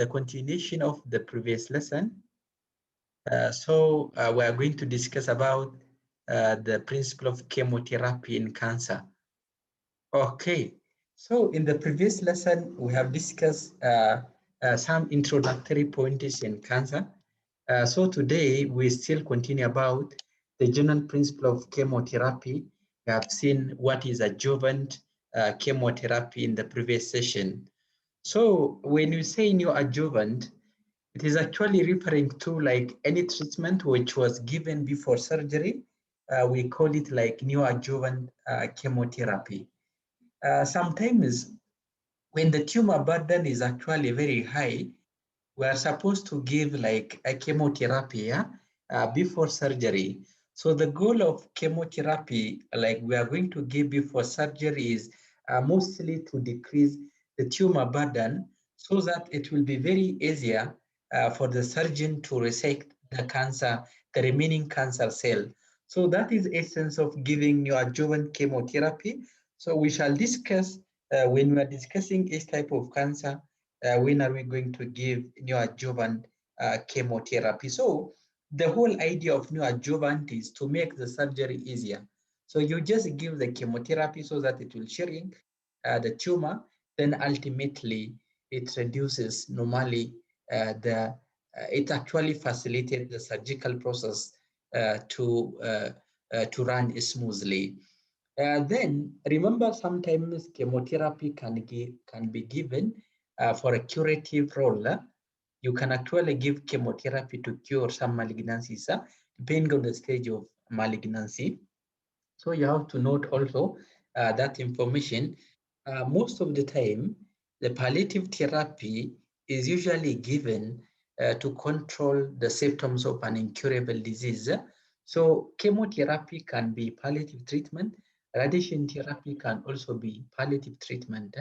the continuation of the previous lesson. We are going to discuss about the principle of chemotherapy in cancer. Okay, so in the previous lesson, we have discussed some introductory points in cancer. So today, we still continue about the general principle of chemotherapy. We have seen what is adjuvant chemotherapy in the previous session. So when you say neoadjuvant, it is actually referring to like any treatment which was given before surgery. We call it like neoadjuvant chemotherapy. Sometimes when the tumor burden is actually very high, we are supposed to give like a chemotherapy before surgery. So the goal of chemotherapy, like we are going to give before surgery, is mostly to decrease the tumor burden so that it will be very easier for the surgeon to resect the cancer, the remaining cancer cell. So that is the essence of giving neoadjuvant chemotherapy. So we shall discuss when we are discussing each type of cancer, when are we going to give neoadjuvant chemotherapy. So the whole idea of neoadjuvant is to make the surgery easier. So you just give the chemotherapy so that it will shrink the tumor, then ultimately it reduces normally it actually facilitates the surgical process to run smoothly. Then remember, sometimes chemotherapy can be given for a curative role. You can actually give chemotherapy to cure some malignancies, depending on the stage of malignancy. So you have to note also that information. Most of the time, the palliative therapy is usually given to control the symptoms of an incurable disease. So chemotherapy can be palliative treatment. Radiation therapy can also be palliative treatment.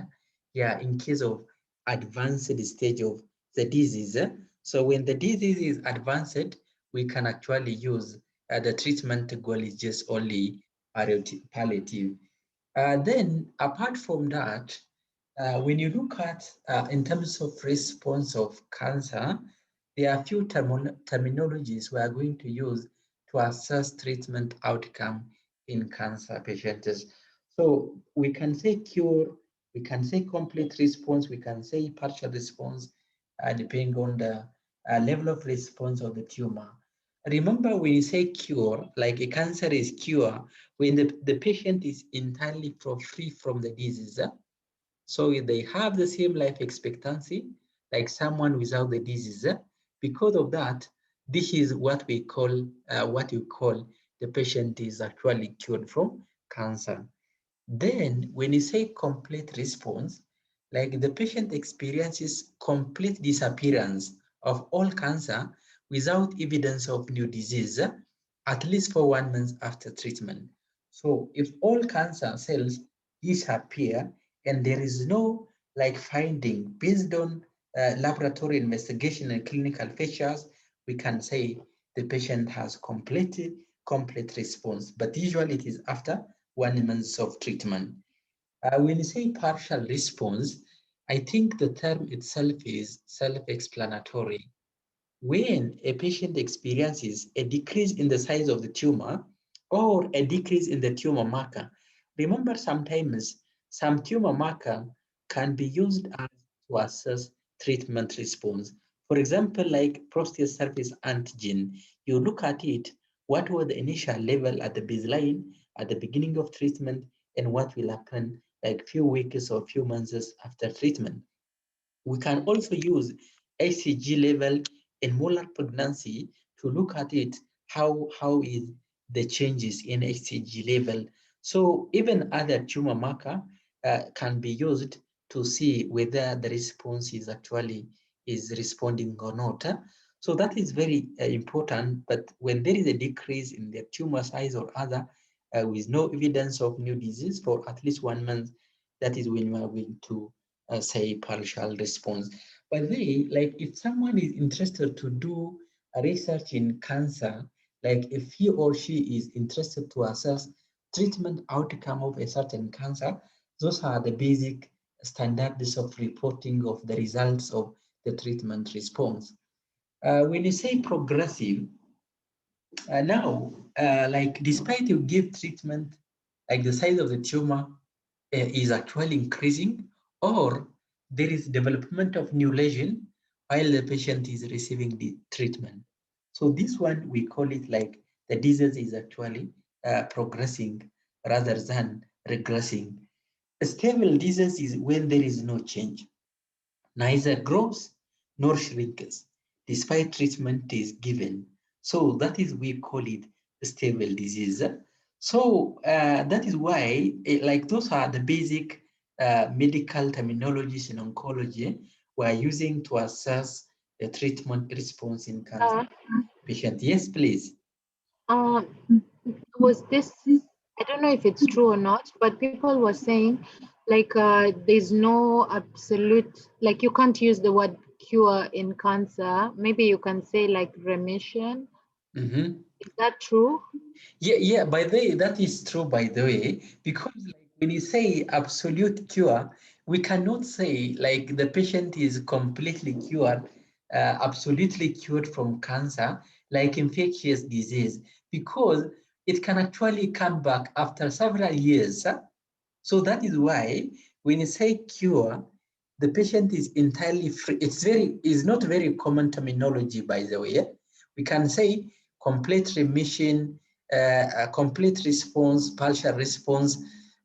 Yeah, in case of advanced stage of the disease. So when the disease is advanced, we can actually use the treatment goal is just only palliative. Then apart from that, when you look at in terms of response of cancer, there are a few terminologies we are going to use to assess treatment outcome in cancer patients. So we can say cure, we can say complete response, we can say partial response, depending on the level of response of the tumor. Remember, when you say cure, like a cancer is cure, when the patient is entirely free from the disease. So they have the same life expectancy like someone without the disease. Because of that, this is what we call, what you call the patient is actually cured from cancer. Then when you say complete response, like the patient experiences complete disappearance of all cancer without evidence of new disease, at least for 1 month after treatment. So if all cancer cells disappear and there is no like finding based on laboratory investigation and clinical features, we can say the patient has complete response, but usually it is after 1 month of treatment. When you say partial response, I think the term itself is self-explanatory. When a patient experiences a decrease in the size of the tumor or a decrease in the tumor marker, remember sometimes some tumor marker can be used as to assess treatment response. For example, like prostate surface antigen, you look at it, what was the initial level at the baseline, at the beginning of treatment, and what will happen like few weeks or few months after treatment. We can also use HCG level in molar pregnancy to look at it, how is the changes in HCG level. So even other tumor marker can be used to see whether the response is actually responding or not. So that is very important. But when there is a decrease in the tumor size or other, with no evidence of new disease for at least 1 month, that is when we are going to say partial response. By the way, like if someone is interested to do a research in cancer, like if he or she is interested to assess treatment outcome of a certain cancer, those are the basic standards of reporting of the results of the treatment response. When you say progressive, now, like despite you give treatment, like the size of the tumor is actually increasing, or there is development of new lesion while the patient is receiving the treatment. So this one, we call it like the disease is actually progressing rather than regressing. A stable disease is when there is no change, neither grows nor shrinks, despite treatment is given. So that is, we call it stable disease. So that is why, like those are the basic medical terminologies in oncology we're using to assess the treatment response in cancer patient. Yes, please. Uh, was this, I don't know if it's true or not, but people were saying like there's no absolute, like you can't use the word cure in cancer. Maybe you can say like remission. Mm-hmm. Is that true? Yeah. By the way, that is true. By the way, because like when you say absolute cure, we cannot say like the patient is completely cured, absolutely cured from cancer, like infectious disease, because it can actually come back after several years. So that is why when you say cure, the patient is entirely free. Is not very common terminology, by the way. We can say complete remission, a complete response, partial response.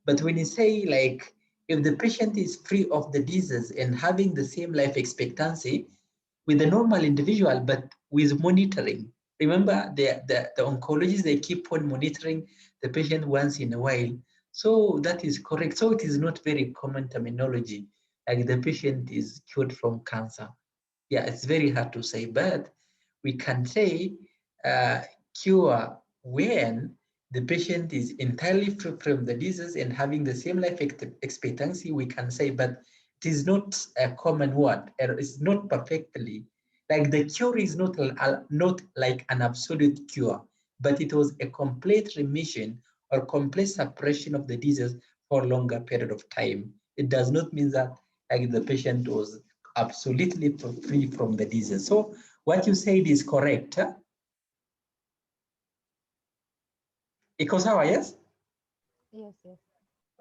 But when you say like if the patient is free of the disease and having the same life expectancy with the normal individual, but with monitoring. Remember, the oncologists, they keep on monitoring the patient once in a while. So that is correct. So it is not very common terminology, like the patient is cured from cancer. Yeah, it's very hard to say, but we can say uh, cure when the patient is entirely free from the disease and having the same life expectancy, we can say, but it is not a common word. It's not perfectly, like the cure is not like an absolute cure, but it was a complete remission or complete suppression of the disease for a longer period of time. It does not mean that like the patient was absolutely free from the disease. So what you said is correct. Huh? Iko sawa, yes? Yes, yes.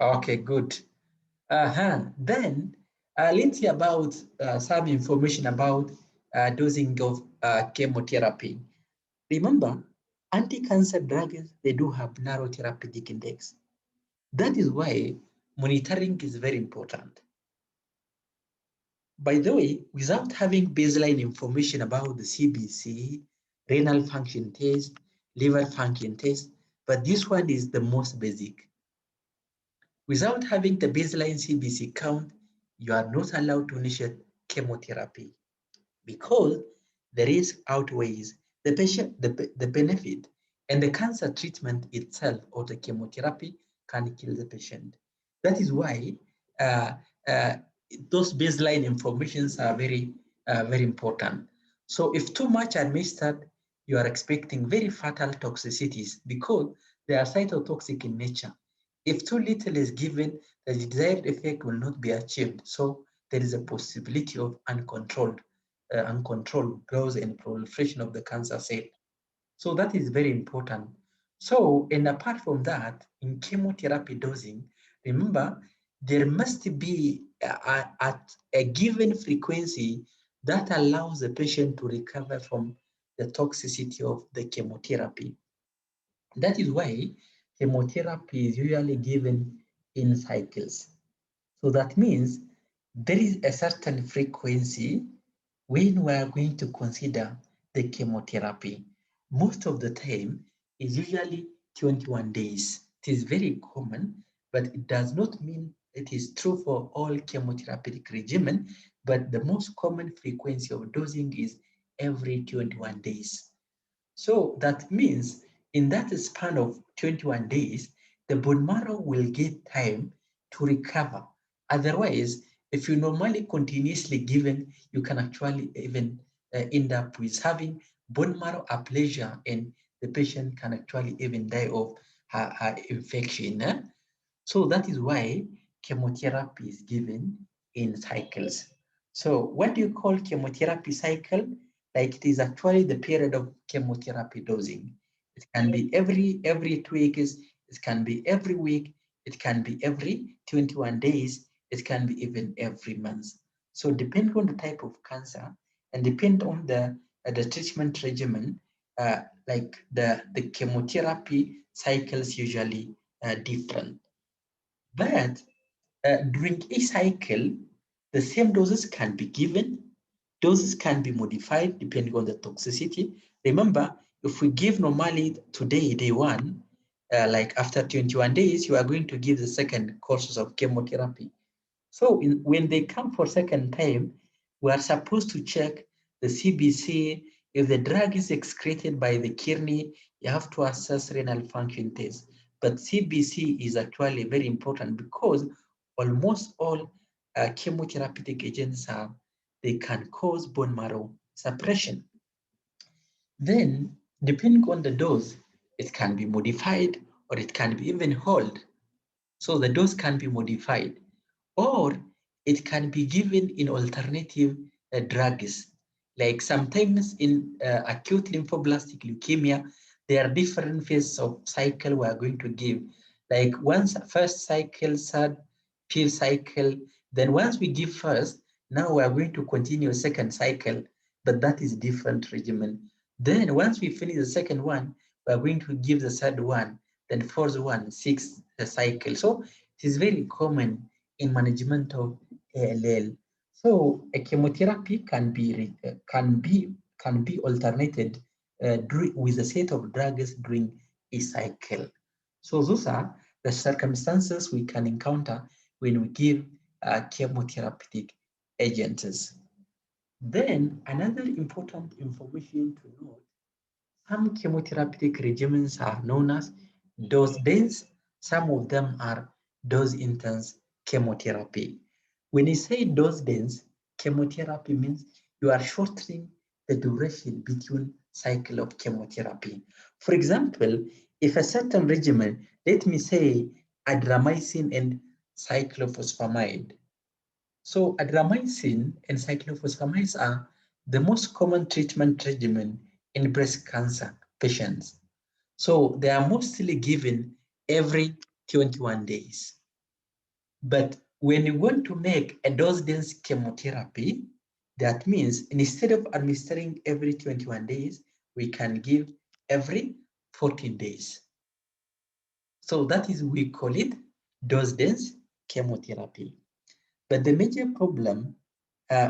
Okay, good. Then let's see about some information about dosing of chemotherapy. Remember, anti-cancer drugs, they do have narrow therapeutic index. That is why monitoring is very important. By the way, without having baseline information about the CBC, renal function test, liver function test, but this one is the most basic. Without having the baseline CBC count, you are not allowed to initiate chemotherapy because the risk outweighs the patient, the benefit, and the cancer treatment itself or the chemotherapy can kill the patient. That is why uh, uh, those baseline informations are very important. So if too much administered, you are expecting very fatal toxicities because they are cytotoxic in nature. If too little is given, the desired effect will not be achieved. So there is a possibility of uncontrolled growth and proliferation of the cancer cell. So that is very important. So, and apart from that, in chemotherapy dosing, remember, there must be at a given frequency that allows the patient to recover from the toxicity of the chemotherapy. That is why chemotherapy is usually given in cycles. So that means there is a certain frequency when we are going to consider the chemotherapy. Most of the time is usually 21 days. It is very common, but it does not mean it is true for all chemotherapeutic regimen, but the most common frequency of dosing is every 21 days. So that means in that span of 21 days, the bone marrow will get time to recover. Otherwise, if you normally continuously given, you can actually even end up with having bone marrow aplasia and the patient can actually even die of her infection. So that is why chemotherapy is given in cycles. So what do you call chemotherapy cycle? Like it is actually the period of chemotherapy dosing. It can be every 2 weeks, it can be every week, it can be every 21 days, it can be even every month. So depending on the type of cancer and depend on the treatment regimen, like the chemotherapy cycles usually different. But during each cycle, the same doses can be given, doses can be modified depending on the toxicity. Remember, if we give normally today, day one, like after 21 days, you are going to give the second courses of chemotherapy. So when they come for second time, we are supposed to check the CBC. If the drug is excreted by the kidney, you have to assess renal function test. But CBC is actually very important because almost all chemotherapeutic agents they can cause bone marrow suppression. Then, depending on the dose, it can be modified or it can be even held. So the dose can be modified, or it can be given in alternative drugs. Like sometimes in acute lymphoblastic leukemia, there are different phases of cycle we are going to give. Like once first cycle, third, fifth cycle, then once we give first, now we are going to continue second cycle, but that is different regimen. Then once we finish the second one, we are going to give the third one, then fourth one, sixth cycle. So it is very common in management of ALL. So a chemotherapy can be alternated with a set of drugs during a cycle. So those are the circumstances we can encounter when we give chemotherapeutic agents. Then another important information to note, some chemotherapeutic regimens are known as dose dense, some of them are dose intense chemotherapy. When you say dose dense chemotherapy means you are shortening the duration between cycle of chemotherapy. For example, if a certain regimen, let me say adramycin and cyclophosphamide. So adramycin and cyclophosphamide are the most common treatment regimen in breast cancer patients. So they are mostly given every 21 days. But when you want to make a dose-dense chemotherapy, that means instead of administering every 21 days, we can give every 14 days. So that is, we call it dose-dense chemotherapy. But the major problem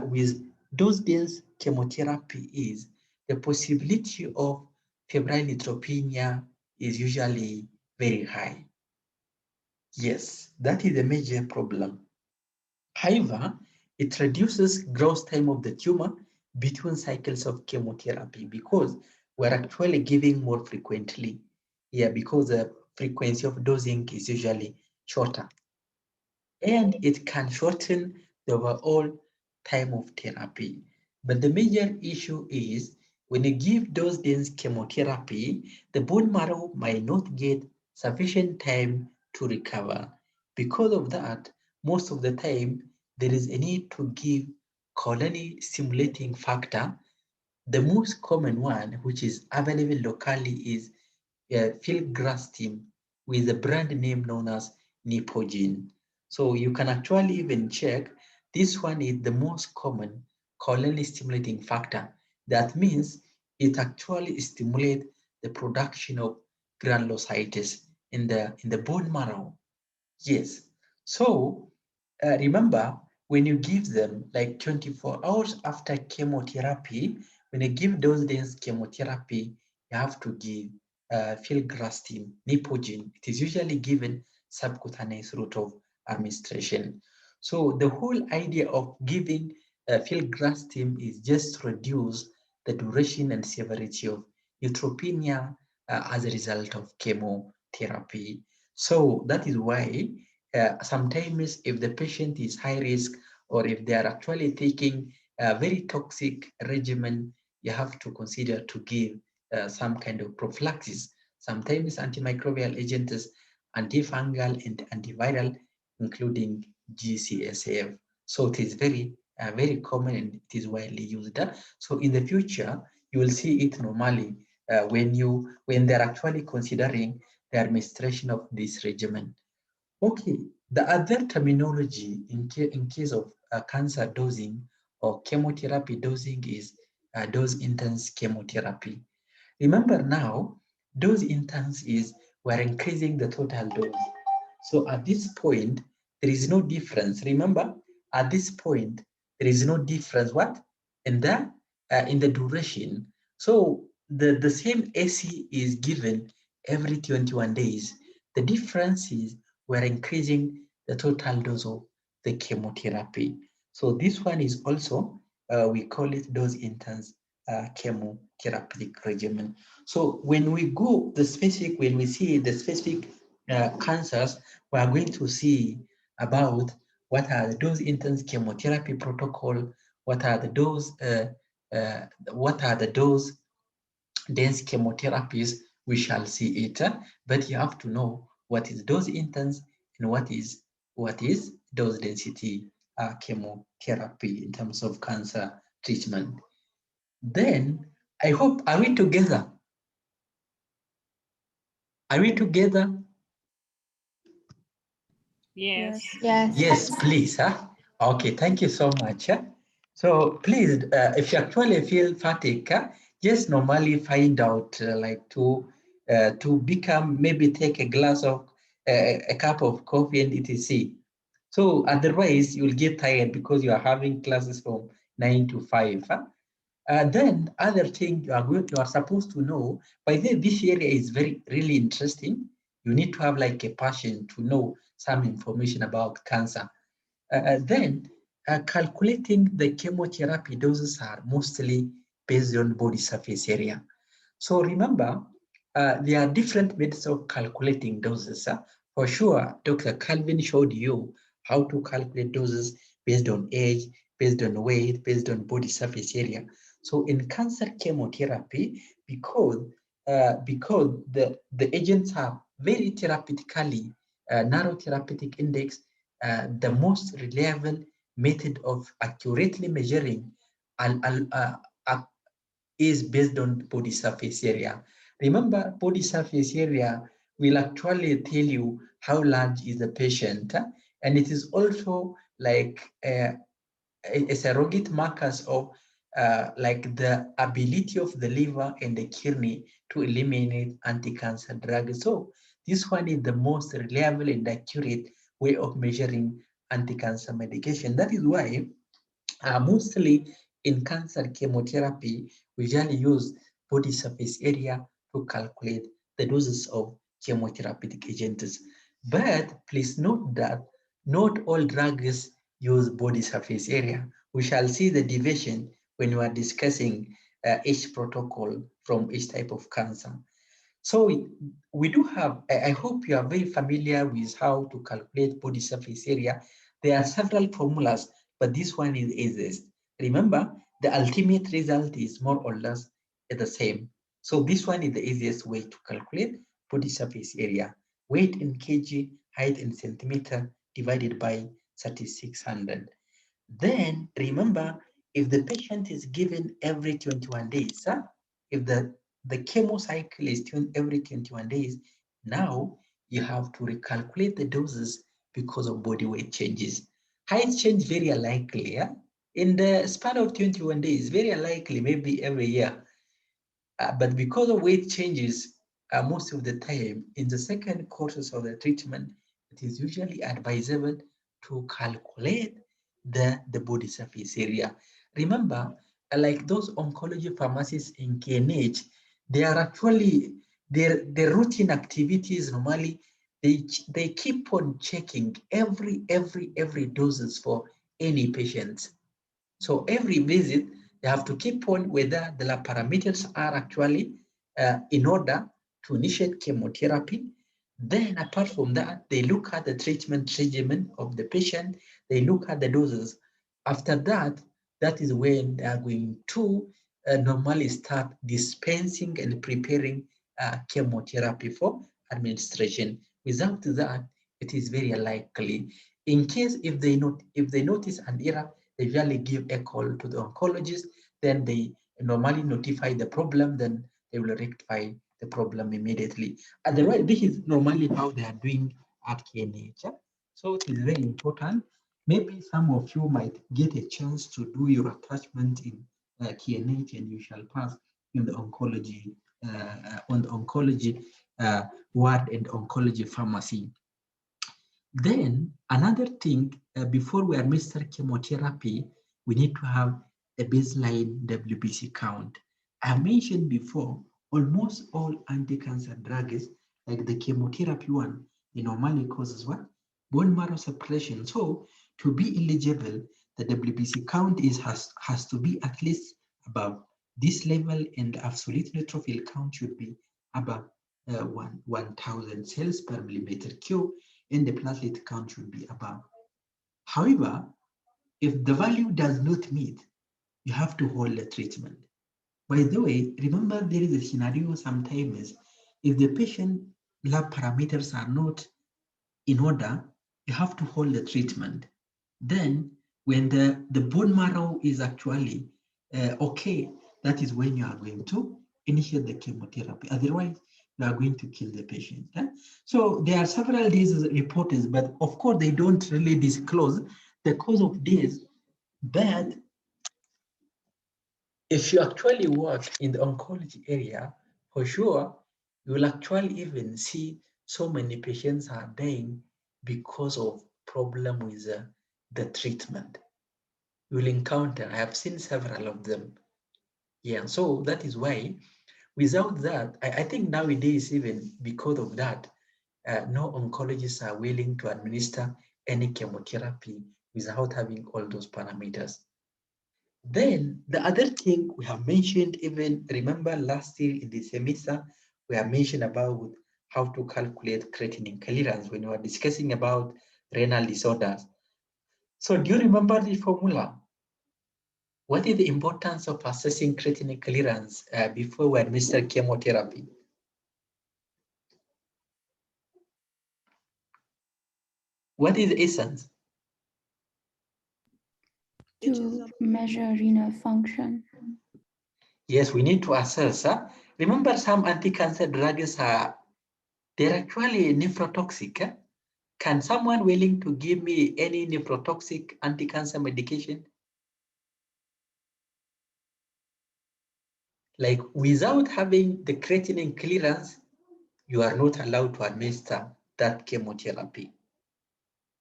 with dose-dense chemotherapy is the possibility of febrile neutropenia is usually very high. Yes, that is a major problem. However, it reduces growth time of the tumor between cycles of chemotherapy because we're actually giving more frequently. Yeah, because the frequency of dosing is usually shorter. And it can shorten the overall time of therapy. But the major issue is when you give dose-dense chemotherapy, the bone marrow might not get sufficient time to recover. Because of that, most of the time, there is a need to give colony stimulating factor. The most common one, which is available locally, is filgrastim with a brand name known as Nepogen. So you can actually even check, this one is the most common colony stimulating factor. That means it actually stimulates the production of granulocytes in the bone marrow. Yes. So remember, when you give them like 24 hours after chemotherapy, when you give dose dense chemotherapy, you have to give filgrastim, Nepogen. It is usually given subcutaneous route of administration. So the whole idea of giving filgrastim is just to reduce the duration and severity of neutropenia as a result of chemotherapy. So that is why sometimes if the patient is high risk or if they are actually taking a very toxic regimen, you have to consider to give some kind of prophylaxis. Sometimes antimicrobial agents, antifungal and antiviral, including GCSF. So it is very very common and it is widely used. So in the future, you will see it normally when they're actually considering the administration of this regimen. Okay, the other terminology in case of cancer dosing or chemotherapy dosing is dose intense chemotherapy. Remember now, dose intense is we're increasing the total dose. So at this point, there is no difference. Remember, at this point, there is no difference. What in the duration? So the same AC is given every 21 days. The difference is we're increasing the total dose of the chemotherapy. So this one is also we call it dose intense chemotherapeutic regimen. So when we see the specific cancers, we are going to see about what are the dose intense chemotherapy protocol, what are the dose dense chemotherapies. We shall see it, but you have to know what is dose intense and what is dose density chemotherapy in terms of cancer treatment. Then I hope, are we together? Are we together? Yes. Yes. Yes, please. Okay, thank you so much. So please, if you actually feel fatigue, just normally find out to become, maybe take a glass of a cup of coffee and etc. So otherwise you'll get tired because you are having classes from 9 to 5. Then other thing you are supposed to know, by the way, this area is really interesting. You need to have like a passion to know some information about cancer. Then calculating the chemotherapy doses are mostly based on body surface area. So remember, there are different methods of calculating doses. For sure, Dr. Calvin showed you how to calculate doses based on age, based on weight, based on body surface area. So in cancer chemotherapy, because the agents are very therapeutically narrow therapeutic index, the most reliable method of accurately measuring is based on body surface area. Remember, body surface area will actually tell you how large is the patient, and it is also like a surrogate markers of like the ability of the liver and the kidney to eliminate anti-cancer drugs. So this one is the most reliable and accurate way of measuring anti-cancer medication. That is why mostly in cancer chemotherapy, we usually use body surface area to calculate the doses of chemotherapeutic agents. But please note that not all drugs use body surface area. We shall see the division when we are discussing each protocol from each type of cancer. So we do have, I hope you are very familiar with how to calculate body surface area. There are several formulas, but this one is easiest. Remember, the ultimate result is more or less the same. So this one is the easiest way to calculate body surface area. Weight in kg, height in centimeter, divided by 3600. Then remember, if the patient is given every 21 days, if the chemo cycle is every 21 days, now you have to recalculate the doses because of body weight changes. Height change very unlikely. In the span of 21 days, very unlikely, maybe every year. But because of weight changes, most of the time, in the second courses of the treatment, it is usually advisable to calculate the body surface area. Remember, like those oncology pharmacies in KNH, they are actually, their routine activities normally, they keep on checking every doses for any patient. So every visit, they have to keep on whether the lab parameters are actually in order to initiate chemotherapy. Then apart from that, they look at the treatment regimen of the patient. They look at the doses. After that, that is when they are going to normally start dispensing and preparing chemotherapy for administration. Without that, it is very unlikely. In case if they notice an error, I usually give a call to the oncologist, then they normally notify the problem, then they will rectify the problem immediately. Otherwise, this is normally how they are doing at KNH. So it is very important. Maybe some of you might get a chance to do your attachment in KNH, and you shall pass in the oncology on the oncology ward and oncology pharmacy. Then another thing, before we administer chemotherapy, we need to have a baseline WBC count. I mentioned before, almost all anti-cancer drugs, like the chemotherapy one, it normally causes what? Bone marrow suppression. So to be eligible, the WBC count has to be at least above this level, and the absolute neutrophil count should be above 1,000 cells per millimeter cube, and the platelet count should be above. However, if the value does not meet, you have to hold the treatment. By the way, remember there is a scenario sometimes if the patient lab parameters are not in order, you have to hold the treatment. Then when the bone marrow is actually okay, that is when you are going to initiate the chemotherapy. Otherwise, you are going to kill the patient. So there are several disease reports, but of course they don't really disclose the cause of this. But if you actually work in the oncology area, for sure, you will actually even see so many patients are dying because of problem with the treatment. You will encounter, I have seen several of them. Yeah, so that is why without that, I think nowadays, even because of that, no oncologists are willing to administer any chemotherapy without having all those parameters. Then the other thing we have mentioned, even remember last year in the semester, we have mentioned about how to calculate creatinine clearance when we were discussing about renal disorders. So do you remember the formula? What is the importance of assessing creatinine clearance before we administer chemotherapy? What is the essence? To measure renal function. Yes, we need to assess. Remember, some anti-cancer drugs they're actually nephrotoxic. Can someone willing to give me any nephrotoxic anti-cancer medication? Like without having the creatinine clearance, you are not allowed to administer that chemotherapy.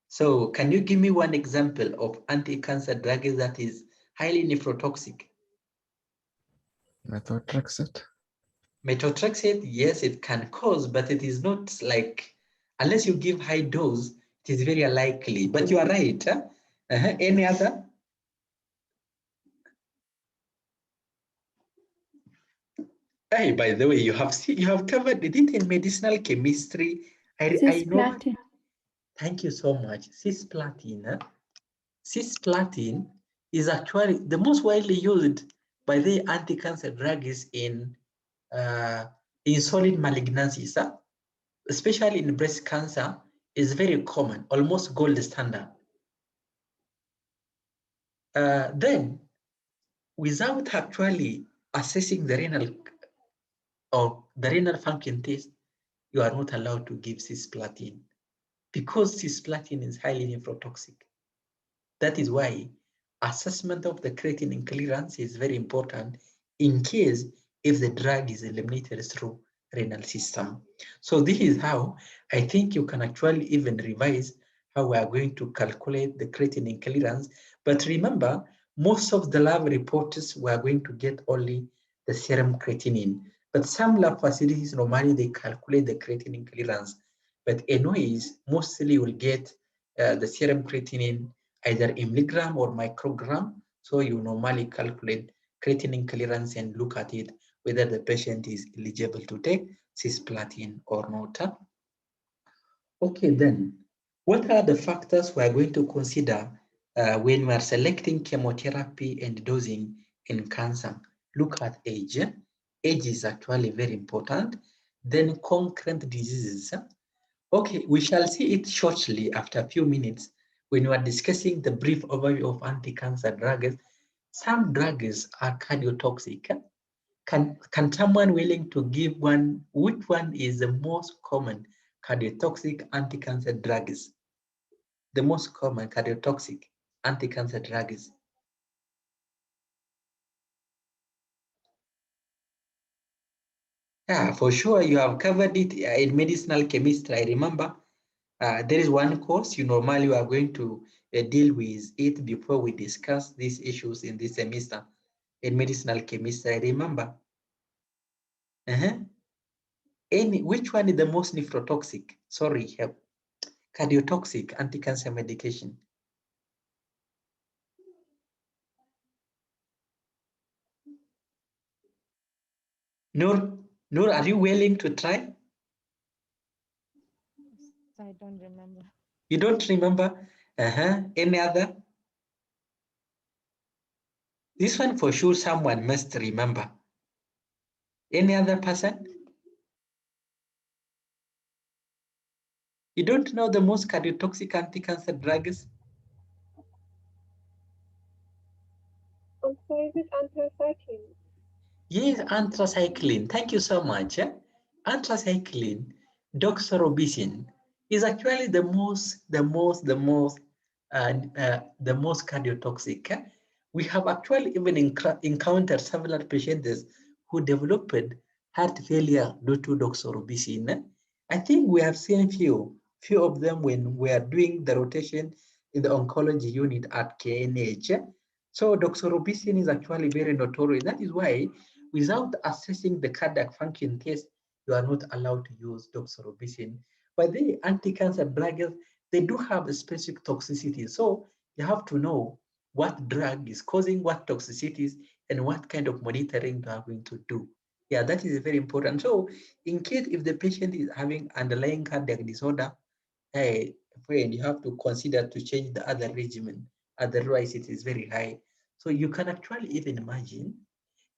So can you give me one example of anti-cancer drug that is highly nephrotoxic? Methotrexate. Methotrexate, yes, it can cause, but it is not like, unless you give high dose, it is very unlikely. But you are right. Any other? Hey, by the way, you have covered it in medicinal chemistry. I know. Thank you so much. Cisplatin. Cisplatin is actually the most widely used by the anti-cancer drugs in solid malignancies, especially in breast cancer. Is very common, almost gold standard. Then, without actually assessing the renal function test, you are not allowed to give cisplatin because cisplatin is highly nephrotoxic. That is why assessment of the creatinine clearance is very important in case if the drug is eliminated through renal system. So this is how I think you can actually even revise how we are going to calculate the creatinine clearance. But remember, most of the lab reports we are going to get only the serum creatinine. But some lab facilities normally they calculate the creatinine clearance. But anyways, mostly you will get the serum creatinine either in milligram or microgram. So you normally calculate creatinine clearance and look at it whether the patient is eligible to take cisplatin or not. Okay, then what are the factors we are going to consider when we are selecting chemotherapy and dosing in cancer? Look at age. Age is actually very important. Then concurrent diseases. Okay, we shall see it shortly after a few minutes when we are discussing the brief overview of anti-cancer drugs, some drugs are cardiotoxic. Can someone willing to give one, which one is the most common cardiotoxic anti-cancer drugs? The most common cardiotoxic anti-cancer drugs. Yeah, for sure, you have covered it in medicinal chemistry. I remember there is one course you normally are going to deal with it before we discuss these issues in this semester in medicinal chemistry. I remember. Which one is the most nephrotoxic? Sorry, help. Cardiotoxic anti-cancer medication. Noor, are you willing to try? I don't remember. You don't remember? Any other? This one for sure someone must remember. Any other person? You don't know the most cardiotoxic anti-cancer drugs? I'm sorry, is it anthracycline? Yes, anthracycline. Thank you so much. Anthracycline, doxorubicin, is actually the most cardiotoxic. We have actually even encountered several patients who developed heart failure due to doxorubicin. I think we have seen few of them when we are doing the rotation in the oncology unit at KNH. So doxorubicin is actually very notorious. That is why without assessing the cardiac function test, you are not allowed to use doxorubicin. But the anti-cancer drugs, they do have a specific toxicity. So you have to know what drug is causing what toxicities and what kind of monitoring you are going to do. Yeah, that is very important. So in case if the patient is having underlying cardiac disorder, hey, friend, you have to consider to change the other regimen. Otherwise, it is very high. So you can actually even imagine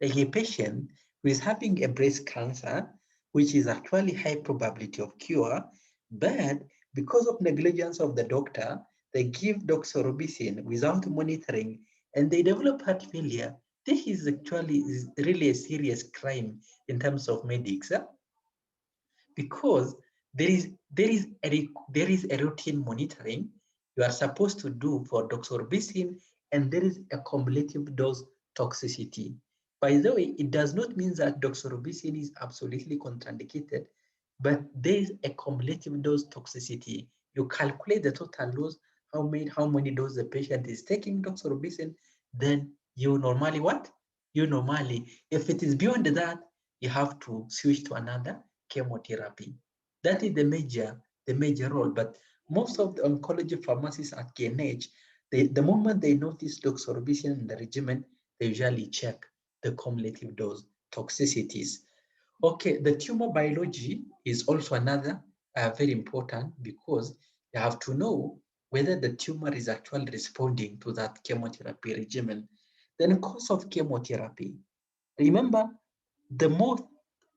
like a patient who is having a breast cancer, which is actually high probability of cure, but because of negligence of the doctor, they give doxorubicin without monitoring and they develop heart failure. This is actually really a serious crime in terms of medics. Because there is a routine monitoring you are supposed to do for doxorubicin, and there is a cumulative dose toxicity. By the way, it does not mean that doxorubicin is absolutely contraindicated, but there is a cumulative dose toxicity. You calculate the total dose, how many doses the patient is taking doxorubicin, then you normally what? You normally, if it is beyond that, you have to switch to another chemotherapy. That is the major role. But most of the oncology pharmacists at KNH, the moment they notice doxorubicin in the regimen, they usually check the cumulative dose toxicities. Okay, the tumor biology is also another very important because you have to know whether the tumor is actually responding to that chemotherapy regimen. Then course of chemotherapy. Remember, the most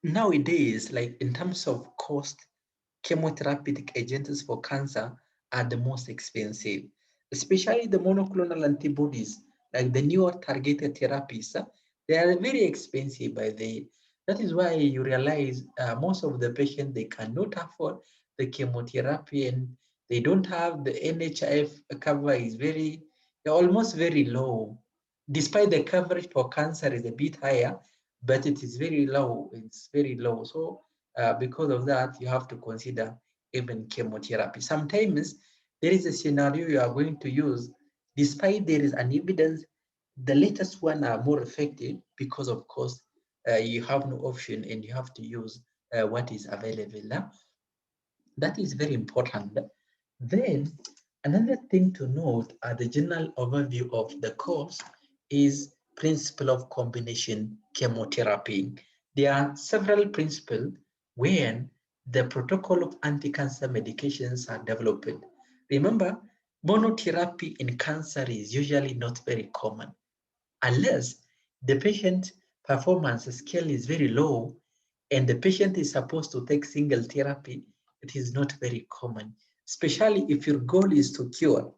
nowadays, like in terms of cost, chemotherapeutic agents for cancer are the most expensive, especially the monoclonal antibodies, like the newer targeted therapies. They are very expensive by the. That is why you realize most of the patients, they cannot afford the chemotherapy and they don't have the NHIF cover is very, almost very low. Despite the coverage for cancer is a bit higher, but it is very low. It's very low. So because of that, you have to consider even chemotherapy. Sometimes there is a scenario you are going to use, despite there is an evidence, the latest one are more effective because of course you have no option and you have to use what is available now. That is very important. Then another thing to note at the general overview of the course is principle of combination chemotherapy. There are several principles when the protocol of anti-cancer medications are developed. Remember, monotherapy in cancer is usually not very common unless the patient performance scale is very low and the patient is supposed to take single therapy. It is not very common, especially if your goal is to cure.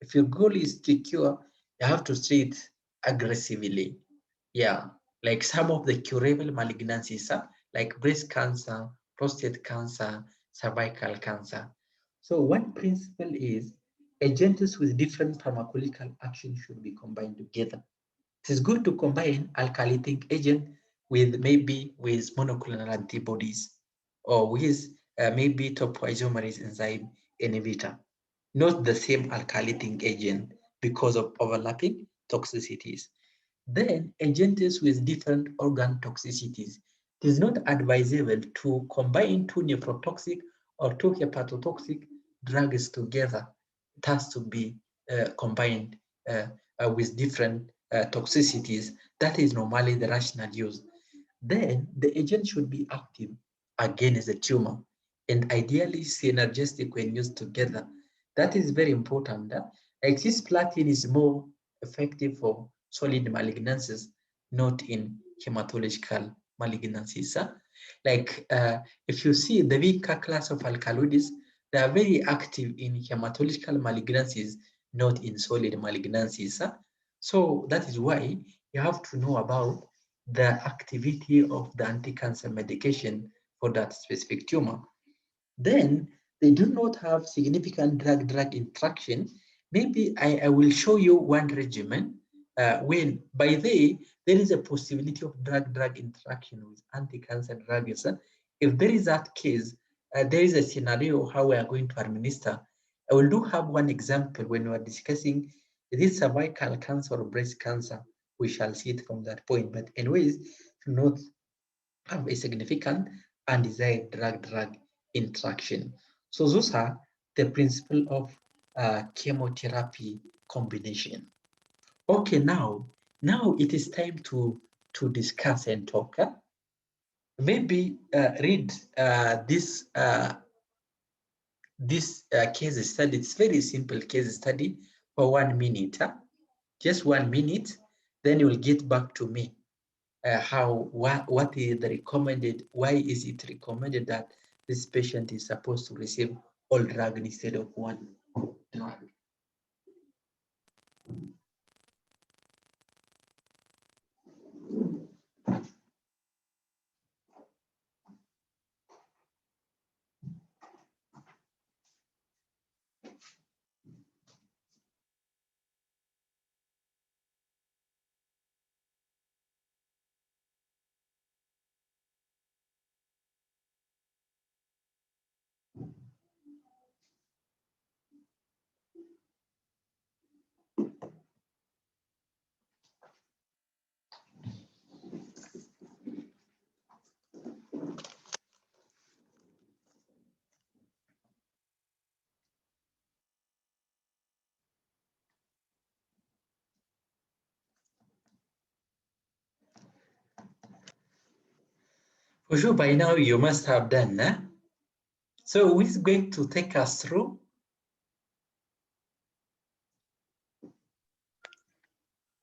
If your goal is to cure, you have to treat aggressively. Yeah, like some of the curable malignancies, like breast cancer, prostate cancer, cervical cancer. So one principle is agents with different pharmacological action should be combined together. It is good to combine alkylating agent with maybe with monoclonal antibodies or with maybe topoisomerase enzyme inhibitor, not the same alkylating agent because of overlapping toxicities. Then agents with different organ toxicities. It is not advisable to combine two nephrotoxic or two hepatotoxic drugs together. It has to be combined with different toxicities. That is normally the rational use. Then the agent should be active against the tumor and ideally synergistic when used together. That is very important. Like cisplatin is more effective for solid malignancies, not in hematological malignancies. Like if you see the weaker class of alkaloids, they are very active in hematological malignancies, not in solid malignancies. So that is why you have to know about the activity of the anti-cancer medication for that specific tumor. Then they do not have significant drug-drug interaction. Maybe I will show you one regimen when by there is a possibility of drug-drug interaction with anti-cancer drugs. If there is that case, there is a scenario how we are going to administer. I will do have one example when we are discussing this cervical cancer or breast cancer. We shall see it from that point. But anyways, to not have a significant undesired drug-drug interaction. So those are the principle of chemotherapy combination. Okay, now it is time to discuss and talk. Maybe read this case study. It's very simple case study for 1 minute. Just 1 minute, then you will get back to me. What is the recommended, why is it recommended that this patient is supposed to receive all drug instead of one drug? For sure, by now you must have done, huh? So who is going to take us through?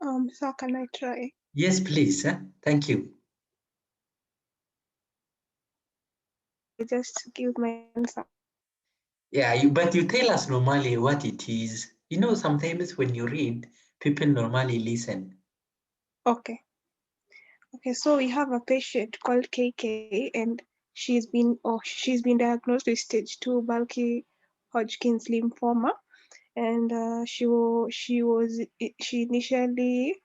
So can I try? Yes, please. Huh? Thank you. I just give my answer. Yeah, but you tell us normally what it is. You know, sometimes when you read, people normally listen. Okay. Okay, so we have a patient called KK, and she's been diagnosed with stage 2 bulky Hodgkin's lymphoma, and she initially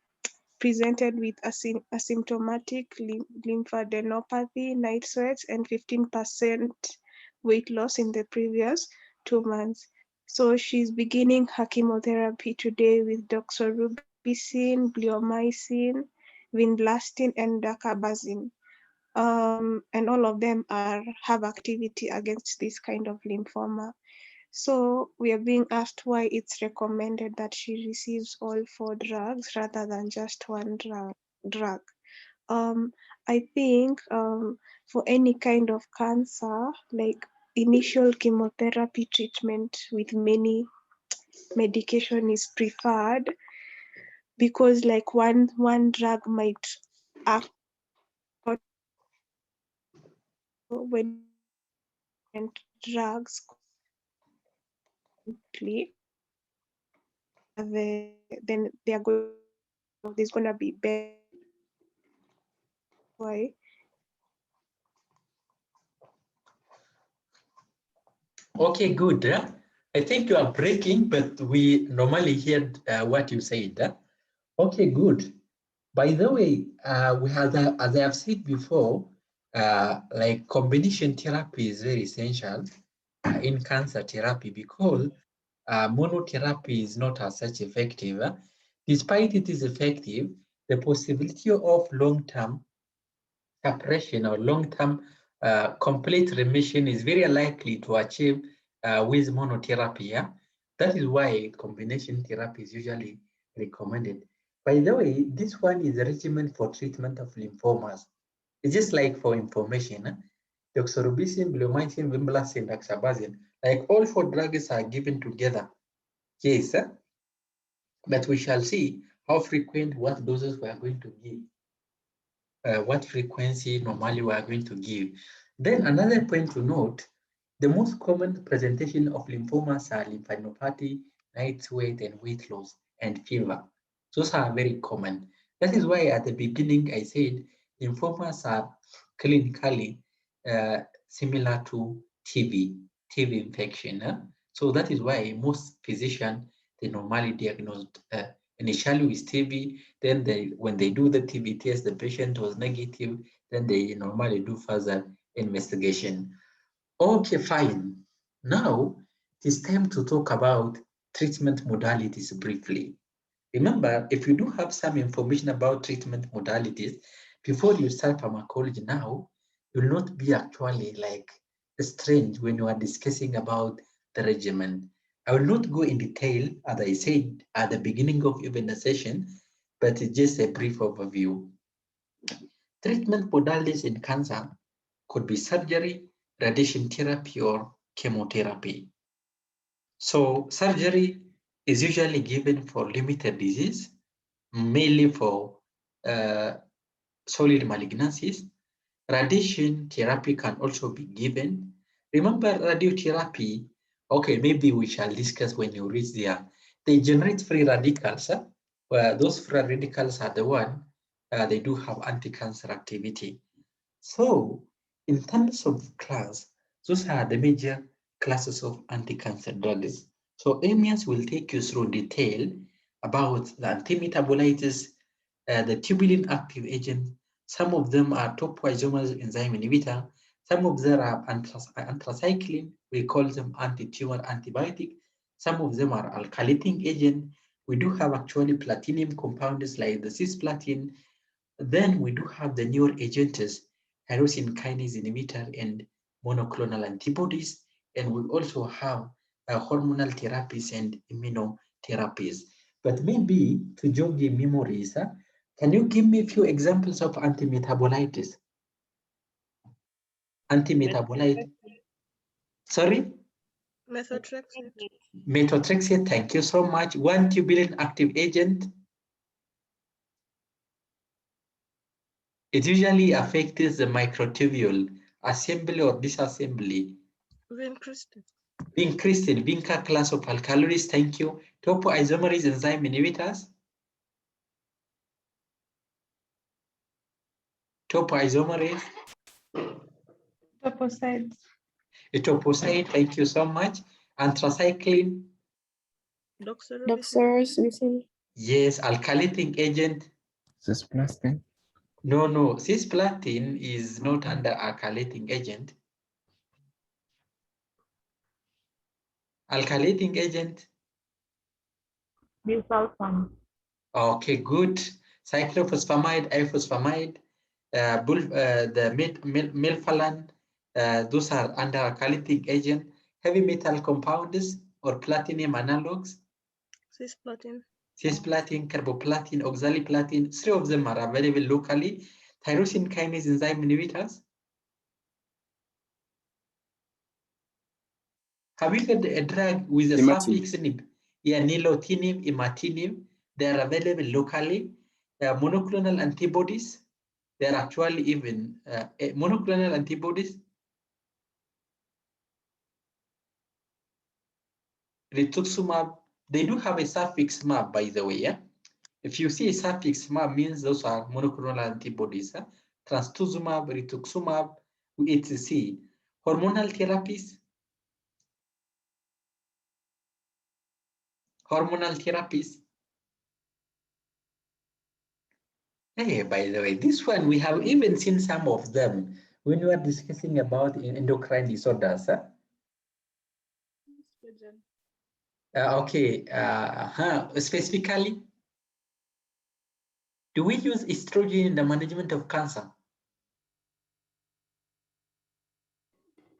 presented with asymptomatic lymphadenopathy, night sweats, and 15% weight loss in the previous 2 months. So she's beginning her chemotherapy today with doxorubicin, bleomycin, vinblastine, and dacarbazine. And all of them have activity against this kind of lymphoma. So we are being asked why it's recommended that she receives all 4 drugs rather than just one drug. I think for any kind of cancer, like initial chemotherapy treatment with many medication is preferred, because like one drug might act when drugs then they are going. There's gonna be better. Why? Okay, good. I think you are breaking, but we normally hear what you said. Okay, good. By the way, we have, as I have said before, like combination therapy is very essential in cancer therapy because monotherapy is not as such effective. Despite it is effective, the possibility of long-term suppression or long-term complete remission is very likely to achieve with monotherapy. Yeah? That is why combination therapy is usually recommended. By the way, this one is a regimen for treatment of lymphomas. It's just like for information, doxorubicin, bleomycin, vinblastine, daxabazin, like all four drugs are given together. Yes, but we shall see how frequent, what doses we are going to give. What frequency normally we are going to give. Then another point to note, the most common presentation of lymphomas are lymphadenopathy, night sweat, and weight loss, and fever. Those are very common. That is why at the beginning I said lymphomas are clinically similar to TB infection. So that is why most physicians, they normally diagnose initially with TB, then when they do the TB test, the patient was negative, then they normally do further investigation. Okay, fine. Now it is time to talk about treatment modalities briefly. Remember, if you do have some information about treatment modalities, before you start pharmacology now, you will not be actually like strange when you are discussing about the regimen. I will not go in detail, as I said at the beginning of even the session, but it's just a brief overview. Treatment modalities in cancer could be surgery, radiation therapy, or chemotherapy. So surgery is usually given for limited disease, mainly for solid malignancies. Radiation therapy can also be given. Remember radiotherapy, okay, maybe we shall discuss when you reach there. They generate free radicals, where those free radicals are the one, they do have anti-cancer activity. So in terms of class, those are the major classes of anti-cancer drugs. So Amias will take you through detail about the antimetabolitis, the tubulin active agent. Some of them are topoisomerase enzyme inhibitor. Some of them are anthracycline. We call them anti-tumor antibiotic. Some of them are alkylating agent. We do have actually platinum compounds like the cisplatin. Then we do have the newer agents, tyrosine kinase inhibitor and monoclonal antibodies. And we also have hormonal therapies and immunotherapies. But maybe to jog your memories, can you give me a few examples of antimetabolitis? Antimetabolite. Sorry? Methotrexate. Methotrexate, thank you so much. One tubulin active agent. It usually affects the microtubule assembly or disassembly. Vincristine. Vincristine, Vinca class of alkaloids, thank you. Topoisomerase enzyme inhibitors. Topoisomerase. Toposides. Etoposide, thank you so much. Anthracycline. Doxorubicin. Yes, alkylating agent. Cisplatin. No, cisplatin is not under alkylating agent. Alkylating agent. Busulfan. Okay, good. Cyclophosphamide, ifosfamide, the melphalan, those are under alkylating agent. Heavy metal compounds or platinum analogs. Cisplatin. Cisplatin, carboplatin, oxaliplatin, three of them are available locally. Tyrosine kinase enzyme inhibitors. Have you got a drug with a suffix nib? Yeah, nilotinib, imatinib. They are available locally. Monoclonal antibodies. They are actually even monoclonal antibodies. Rituximab, they do have a suffix map, by the way. Yeah? If you see a suffix map, means those are monoclonal antibodies. Trastuzumab, rituximab, etc. Hormonal therapies. Hormonal therapies. Hey, by the way, this one, we have even seen some of them when we are discussing about endocrine disorders. Okay, specifically, do we use estrogen in the management of cancer?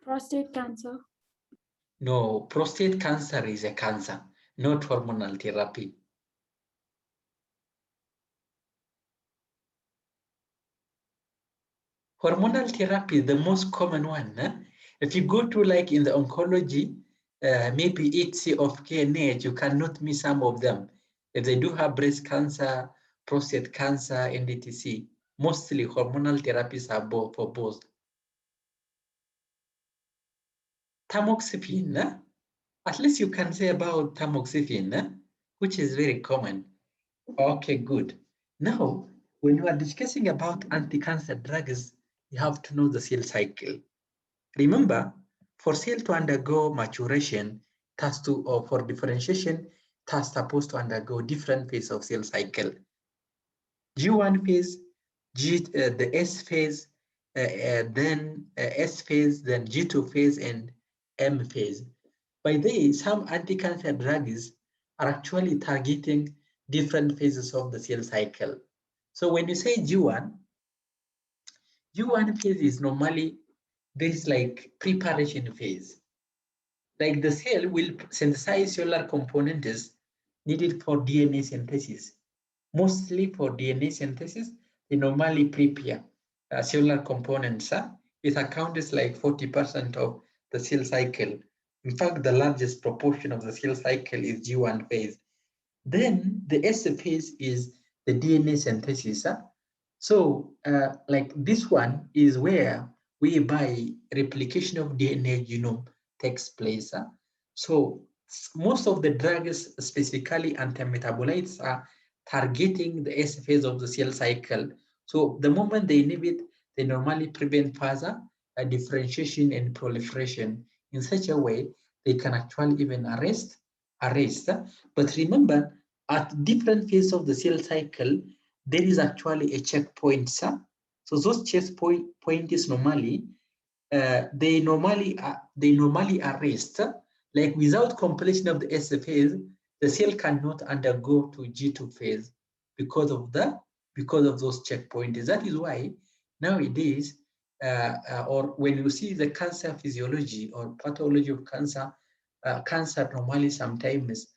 Prostate cancer. No, prostate cancer is a cancer, not hormonal therapy. Hormonal therapy is the most common one. If you go to like in the oncology, maybe HC of KNH, you cannot miss some of them. If they do have breast cancer, prostate cancer, NDTC, mostly hormonal therapies are for both. Tamoxifen, at least you can say about tamoxifen, which is very common. Okay, good. Now, when you are discussing about anti-cancer drugs, you have to know the cell cycle. Remember, for cell to undergo maturation, or for differentiation, it has supposed to undergo different phases of cell cycle. G1 phase, the S phase, then S phase, then G2 phase, and M phase. By this, some anti-cancer drugs are actually targeting different phases of the cell cycle. So when you say G1 phase is normally this like preparation phase. Like the cell will synthesize cellular components needed for DNA synthesis. Mostly for DNA synthesis, they normally prepare cellular components. It accounts like 40% of the cell cycle. In fact, the largest proportion of the cell cycle is G1 phase. Then the S phase is the DNA synthesis. So like this one is where whereby replication of DNA genome takes place. So most of the drugs, specifically antimetabolites, are targeting the S phase of the cell cycle. So the moment they inhibit, they normally prevent further differentiation and proliferation in such a way they can actually even arrest. But remember, at different phases of the cell cycle, there is actually a checkpoint. So those checkpoints normally they normally arrest. Like without completion of the S phase, the cell cannot undergo to G2 phase because of those checkpoints. That is why nowadays, or when you see the cancer physiology or pathology of cancer, cancer normally sometimes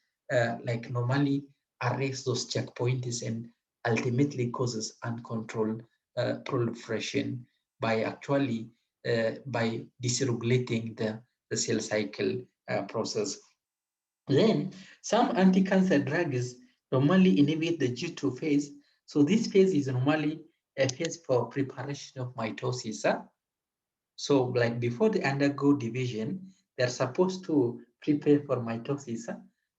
normally arrests those checkpoints and ultimately causes uncontrolled proliferation by actually by dysregulating the cell cycle process. Then some anti-cancer drugs normally inhibit the G2 phase. So this phase is normally a phase for preparation of mitosis. So like before they undergo division, they're supposed to prepare for mitosis.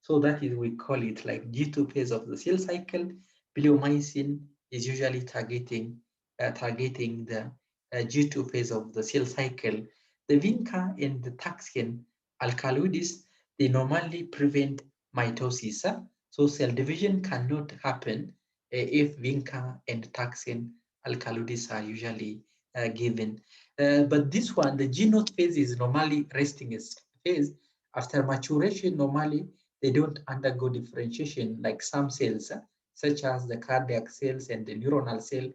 So that is, we call it like G2 phase of the cell cycle. Bleomycin is usually targeting the G2 phase of the cell cycle. The vinca and the taxane alkaloids, they normally prevent mitosis. So cell division cannot happen if vinca and taxane alkaloids are usually given. But this one, the G0 phase is normally resting phase. After maturation, normally they don't undergo differentiation like some cells, such as the cardiac cells and the neuronal cell.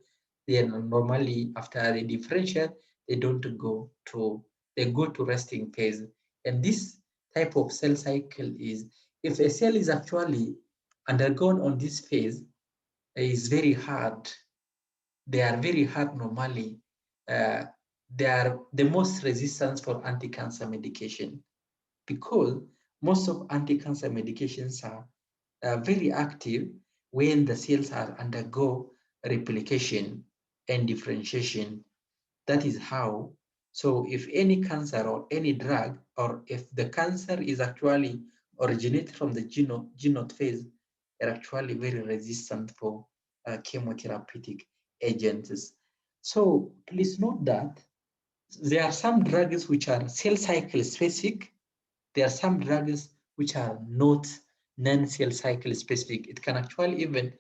They are normally, after they differentiate, they don't go to, they go to resting phase. And this type of cell cycle is, if a cell is actually undergone on this phase, it is very hard. They are very hard normally. They are the most resistant for anti-cancer medication because most of anti-cancer medications are very active when the cells are undergo replication and differentiation. That is how. So if any cancer or any drug, or if the cancer is actually originate from the G0 phase are actually very resistant for chemotherapeutic agents. So please note that there are some drugs which are cell cycle specific. There are some drugs which are not non-cell cycle specific. It can actually even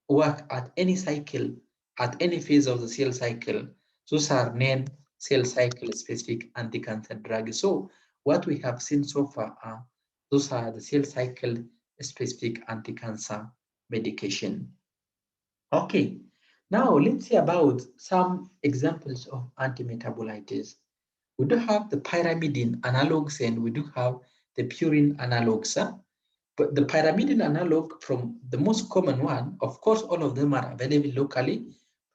work at any cycle, at any phase of the cell cycle. Those are non-cell cycle specific anti-cancer drugs. So what we have seen so far are those are the cell cycle specific anti-cancer medication. Okay, now let's see about some examples of antimetabolites. We do have the pyrimidine analogs and we do have the purine analogs. But the pyrimidine analog, from the most common one, of course, all of them are available locally: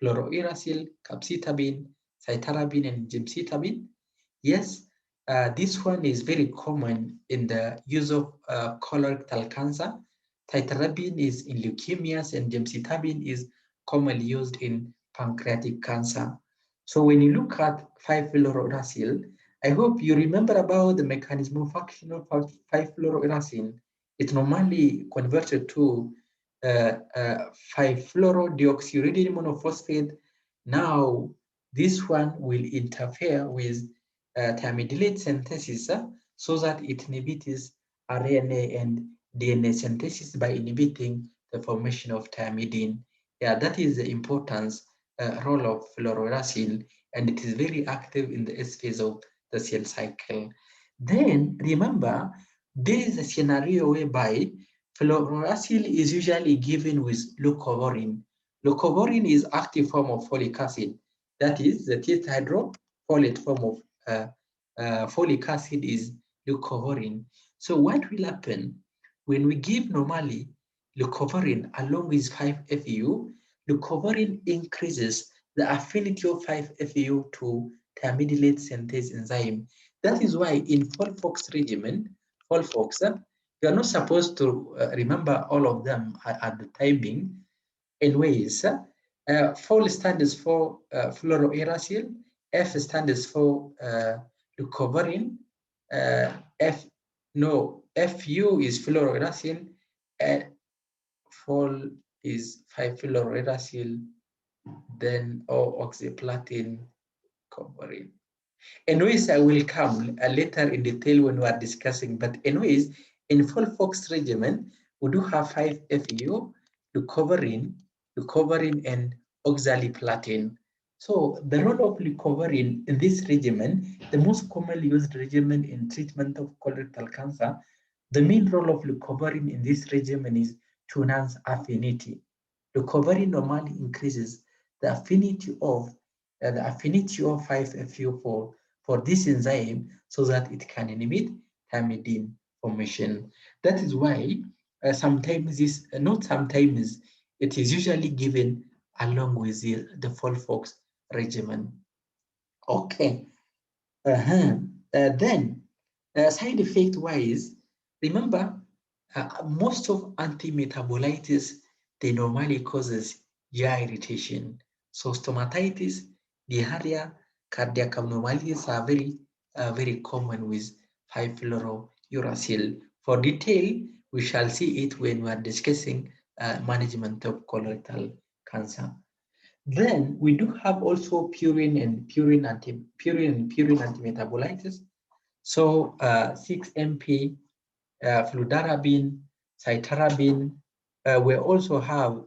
fluorouracil, capecitabine, cytarabine, and gemcitabine. Yes, this one is very common in the use of colorectal cancer. Cytarabine is in leukemias, and gemcitabine is commonly used in pancreatic cancer. So when you look at 5-fluorouracil, I hope you remember about the mechanism of action of 5-fluorouracil. It's normally converted to 5-fluorodeoxyuridyl monophosphate. Now, this one will interfere with thymidylate synthesis so that it inhibits RNA and DNA synthesis by inhibiting the formation of thymidine. Yeah, that is the importance role of fluorouracil, and it is very active in the S phase of the cell cycle. Then remember, there is a scenario whereby fluorouracil is usually given with leucovorin. Leucovorin is active form of folic acid. That is, the tetrahydrofolate form of folic acid is leucovorin. So what will happen when we give normally leucovorin along with 5-FU? Leucovorin increases the affinity of 5-FU to thymidylate synthase enzyme. That is why in FOLFOX regimen, FOLFOX, you are not supposed to remember all of them at the timing. Anyways, FOL stands for fluorouracil, F stands for leucovorin, FU is fluorouracil, FOL is 5-fluorouracil, then oxaliplatin covarin. Anyways, I will come later in detail when we are discussing, but anyways, in FOLFOX regimen, we do have 5-FU, leucovorin, and oxaliplatin. So the role of leucovorin in this regimen, the most commonly used regimen in treatment of colorectal cancer, the main role of leucovorin in this regimen is to enhance affinity. Leucovorin normally increases the affinity of 5-FU for this enzyme so that it can inhibit thymidine formation. That is why sometimes it is usually given along with the FOLFOX regimen. Okay. Then side effect wise, remember most of antimetabolitis, they normally causes GI irritation. So stomatitis, diarrhea, cardiac abnormalities are very common with 5-fluorouracil. For detail, we shall see it when we are discussing management of colorectal cancer. Then we do have also purine and purine antimetabolitis. So 6-MP, fludarabine, cytarabine. We also have,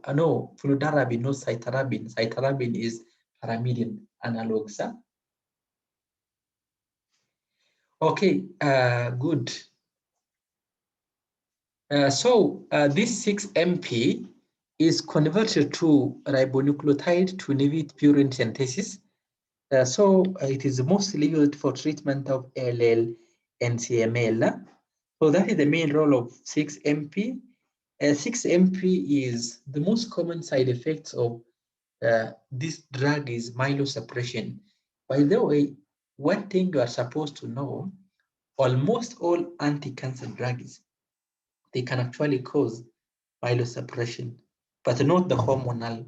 fludarabine, not cytarabine. Cytarabine is pyrimidine analogs. Okay, good. So this 6-MP is converted to ribonucleotide to inhibit purine synthesis. So it is mostly used for treatment of ALL and CML. So that is the main role of 6-MP. 6-MP is the most common side effects of this drug is myelosuppression. By the way, one thing you are supposed to know, almost all anti-cancer drugs, they can actually cause myelosuppression, but not the hormonal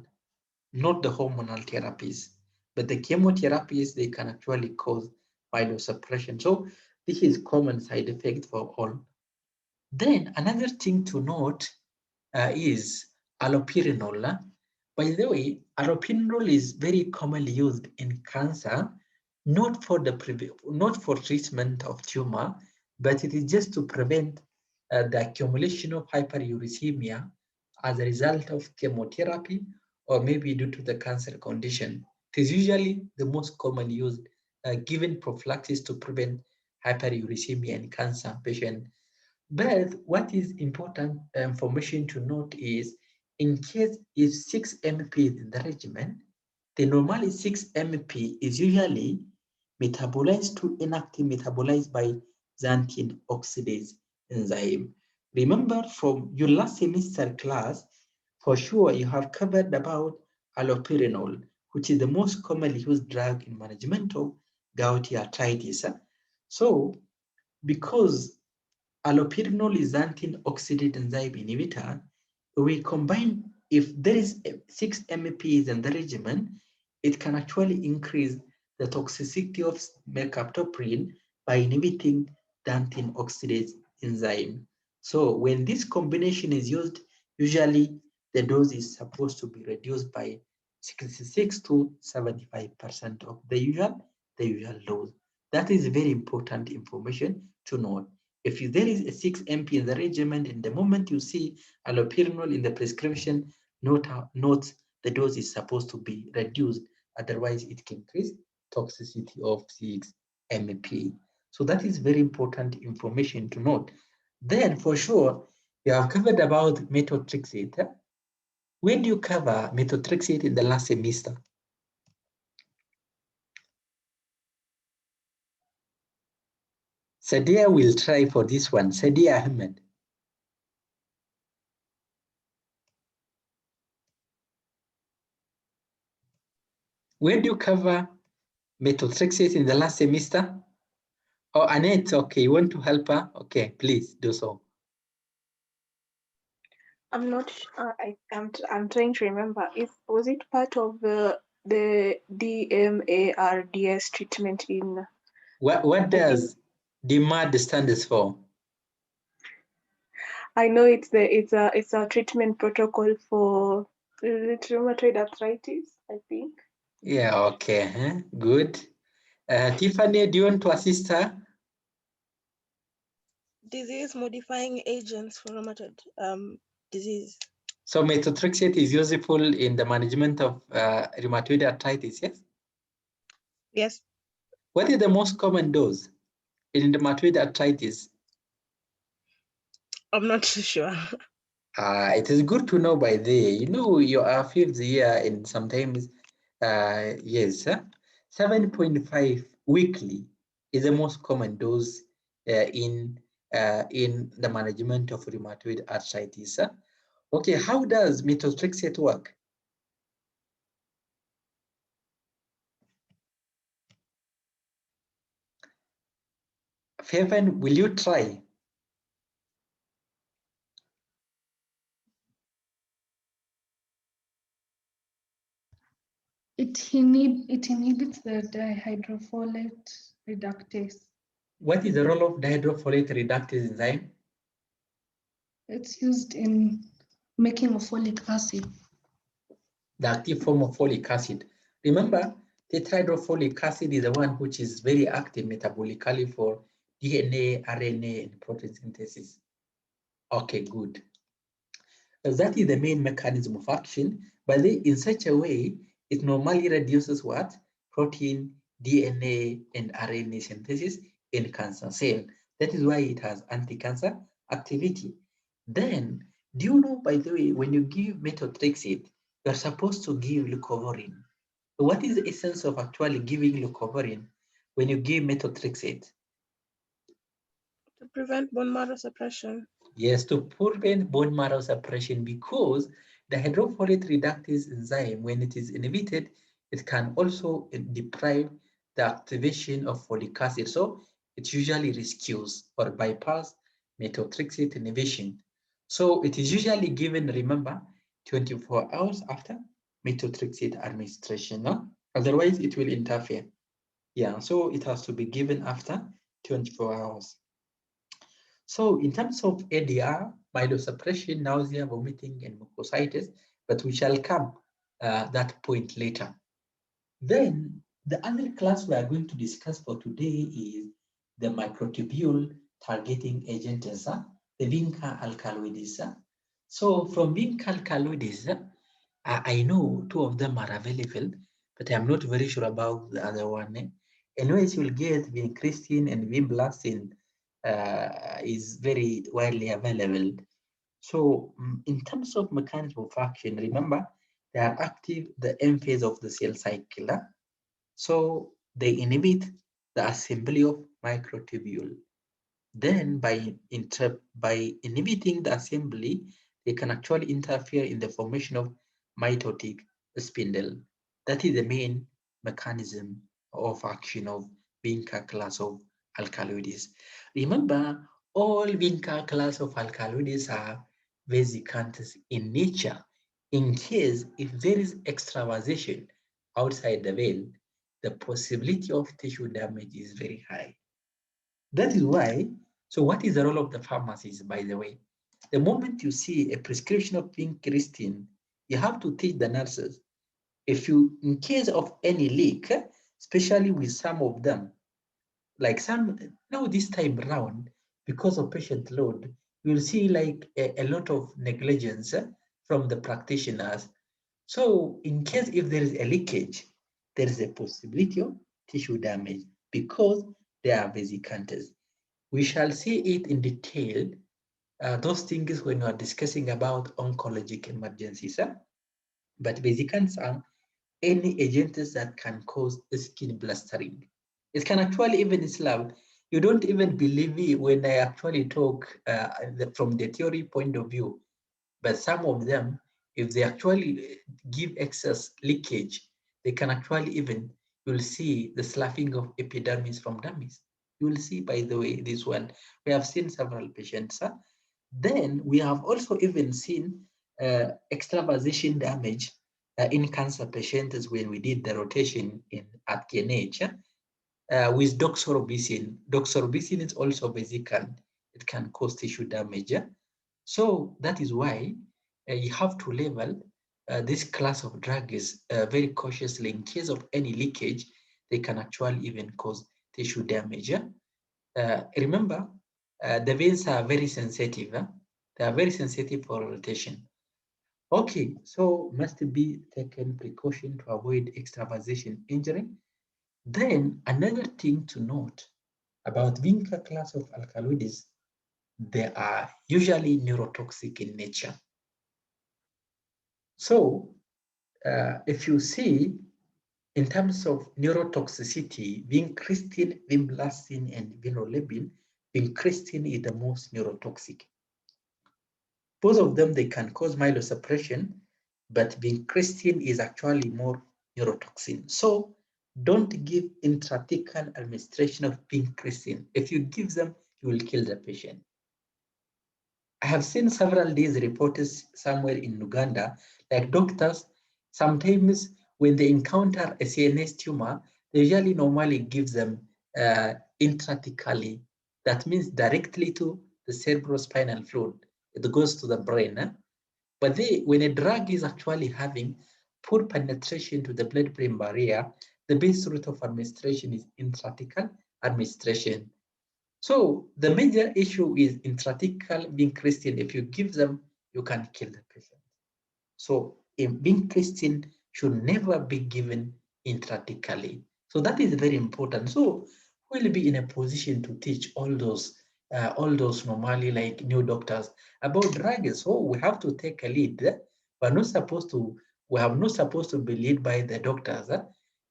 therapies. But the chemotherapies, they can actually cause myelosuppression. So this is common side effect for all Then another thing to note is allopurinol. By the way, allopurinol is very commonly used in cancer, not for treatment of tumor, but it is just to prevent the accumulation of hyperuricemia as a result of chemotherapy or maybe due to the cancer condition. It is usually the most commonly used given prophylaxis to prevent hyperuricemia in cancer patients. But what is important information to note is, in case if 6 MP is in the regimen, the normally 6 MP is usually metabolized to inactive metabolized by xanthine oxidase enzyme. Remember from your last semester class, for sure you have covered about allopurinol, which is the most commonly used drug in management of gouty arthritis. So because allopurinol is xanthine-oxidase enzyme inhibitor, we combine, if there is 6 MPs in the regimen, it can actually increase the toxicity of mercaptoprin by inhibiting xanthine oxidase enzyme. So when this combination is used, usually the dose is supposed to be reduced by 66 to 75% of the usual dose. That is very important information to note. If there is a 6 MP in the regimen, in the moment you see allopurinol in the prescription, note the dose is supposed to be reduced. Otherwise, it can increase toxicity of 6 MP. So that is very important information to note. Then, for sure, you have covered about methotrexate. When do you cover methotrexate in the last semester? Sadia will try for this one. Sadia Ahmed. Where do you cover methotrexate in the last semester? Oh, Annette, okay, you want to help her? Okay, please do so. I'm not sure. I'm trying to remember. Was it part of the DMARDS treatment in? What does DMARD stands for? I know it's a treatment protocol for rheumatoid arthritis, I think. Yeah, okay, good. Tiffany, do you want to assist her? Disease modifying agents for rheumatoid disease. So methotrexate is useful in the management of rheumatoid arthritis, yes? Yes. What is the most common dose in rheumatoid arthritis? I'm not too sure. It is good to know by the, you are fifth year and sometimes, yes, 7.5 weekly is the most common dose in the management of rheumatoid arthritis. Okay, how does methotrexate work? Faven, will you try? It inhibits the dihydrofolate reductase. What is the role of dihydrofolate reductase enzyme? It's used in making of folic acid. The active form of folic acid. Remember, tetrahydrofolic acid is the one which is very active metabolically for DNA, RNA, and protein synthesis. Okay, good. That is the main mechanism of action, but in such a way, it normally reduces what? Protein, DNA, and RNA synthesis in cancer cell. That is why it has anti-cancer activity. Then, do you know, by the way, when you give methotrexate, you're supposed to give leucovorin. What is the essence of actually giving leucovorin when you give methotrexate? To prevent bone marrow suppression. Yes, to prevent bone marrow suppression, because the hydrofolate reductase enzyme, when it is inhibited, it can also deprive the activation of folic acid. So it usually rescues or bypass methotrexate inhibition. So it is usually given, remember, 24 hours after methotrexate administration. No? Otherwise, it will interfere. Yeah, so it has to be given after 24 hours. So in terms of ADR, myelosuppression, nausea, vomiting, and mucositis, but we shall come that point later. Then the other class we are going to discuss for today is the microtubule targeting agents, the vinca alkaloids. So from vinca alkaloids, I know two of them are available, but I'm not very sure about the other one. Anyways, you'll get vincristine and vinblastine is very widely available. So in terms of mechanism of action, remember, they are active the M phase of the cell cycle. So they inhibit the assembly of microtubule. Then by inhibiting the assembly, they can actually interfere in the formation of mitotic spindle. That is the main mechanism of action of vinca class of alkaloids. Remember, all vinca class of alkaloids are vesicantous in nature. In case if there is extravasation outside the veil, the possibility of tissue damage is very high. That is why, so what is the role of the pharmacist, by the way? The moment you see a prescription of vincristine, you have to teach the nurses. If you, in case of any leak, especially with some of them, like some, now this time around, because of patient load, you'll see like a lot of negligence from the practitioners. So in case if there is a leakage, there is a possibility of tissue damage because they are vesicantous. We shall see it in detail, those things when we are discussing about oncologic emergencies. But vesicants are any agents that can cause skin blistering. It can actually even slap. You don't even believe me when I actually talk from the theory point of view. But some of them, if they actually give excess leakage, they can actually even, you'll see the sloughing of epidermis from dermis. You will see, by the way, this one. We have seen several patients. Then we have also even seen extravasation damage in cancer patients when we did the rotation at KNH with doxorubicin. Doxorubicin is also vesicant. It can cause tissue damage. So that is why you have to label this class of drugs very cautiously. In case of any leakage, they can actually even cause tissue damage. Remember, the veins are very sensitive. They are very sensitive for rotation. Okay, so must be taken precaution to avoid extravasation injury. Then another thing to note about vinca class of alkaloids, they are usually neurotoxic in nature. So if you see in terms of neurotoxicity, vincristine, vinblastine, and vinorelbine, vincristine is the most neurotoxic. Both of them, they can cause myelosuppression, but vincristine is actually more neurotoxin. So don't give intrathecal administration of vincristine. If you give them, you will kill the patient. I have seen several these reports somewhere in Uganda, like doctors, sometimes when they encounter a CNS tumor, they usually normally give them intrathecally. That means directly to the cerebrospinal fluid. It goes to the brain. But when a drug is actually having poor penetration to the blood-brain barrier, the best route of administration is intrathecal administration. So the major issue is intrathecal vincristine. If you give them, you can kill the patient. So vincristine should never be given intrathecally. So that is very important. So we'll be in a position to teach all those normally like new doctors about drugs. So we have to take a lead. We're not supposed to. We are not supposed to be led by the doctors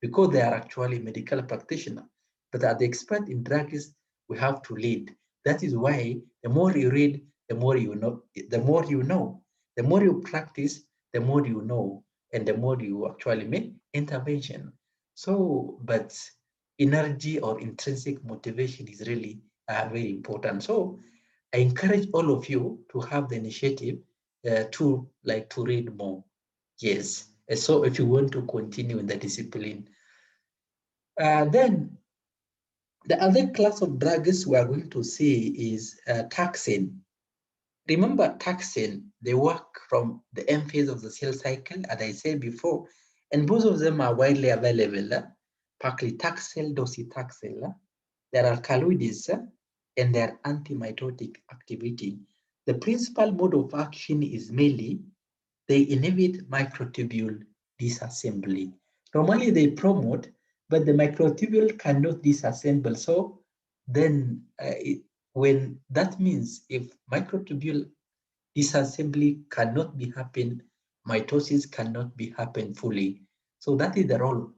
because they are actually medical practitioners. But as the expert in drugs, we have to lead. That is why the more you read, the more you know. The more you know, the more you practice, the more you know, and the more you actually make intervention. So, but energy or intrinsic motivation is really very important. So I encourage all of you to have the initiative to read more. Yes. So if you want to continue in the discipline, then The other class of drugs we are going to see is taxane. Remember, taxane, they work from the M phase of the cell cycle, as I said before, and both of them are widely available. Paclitaxel, docetaxel. They are alkaloids and their antimitotic activity. The principal mode of action is mainly they inhibit microtubule disassembly. Normally they promote, but the microtubule cannot disassemble. So then when that means if microtubule disassembly cannot be happen, mitosis cannot be happen fully. So that is the role.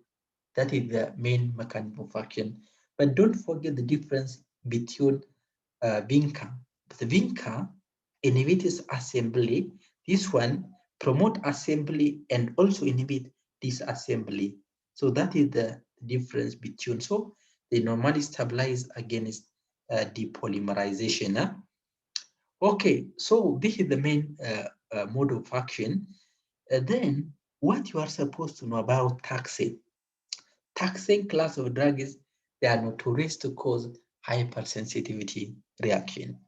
That is the main mechanism of action. But don't forget the difference between Vinca. The Vinca inhibits assembly. This one promote assembly and also inhibit disassembly. So that is the difference between. So they normally stabilize against depolymerization. Okay, so this is the main mode of action. Then what you are supposed to know about taxane. Taxane class of drugs, they are notorious to cause hypersensitivity reaction.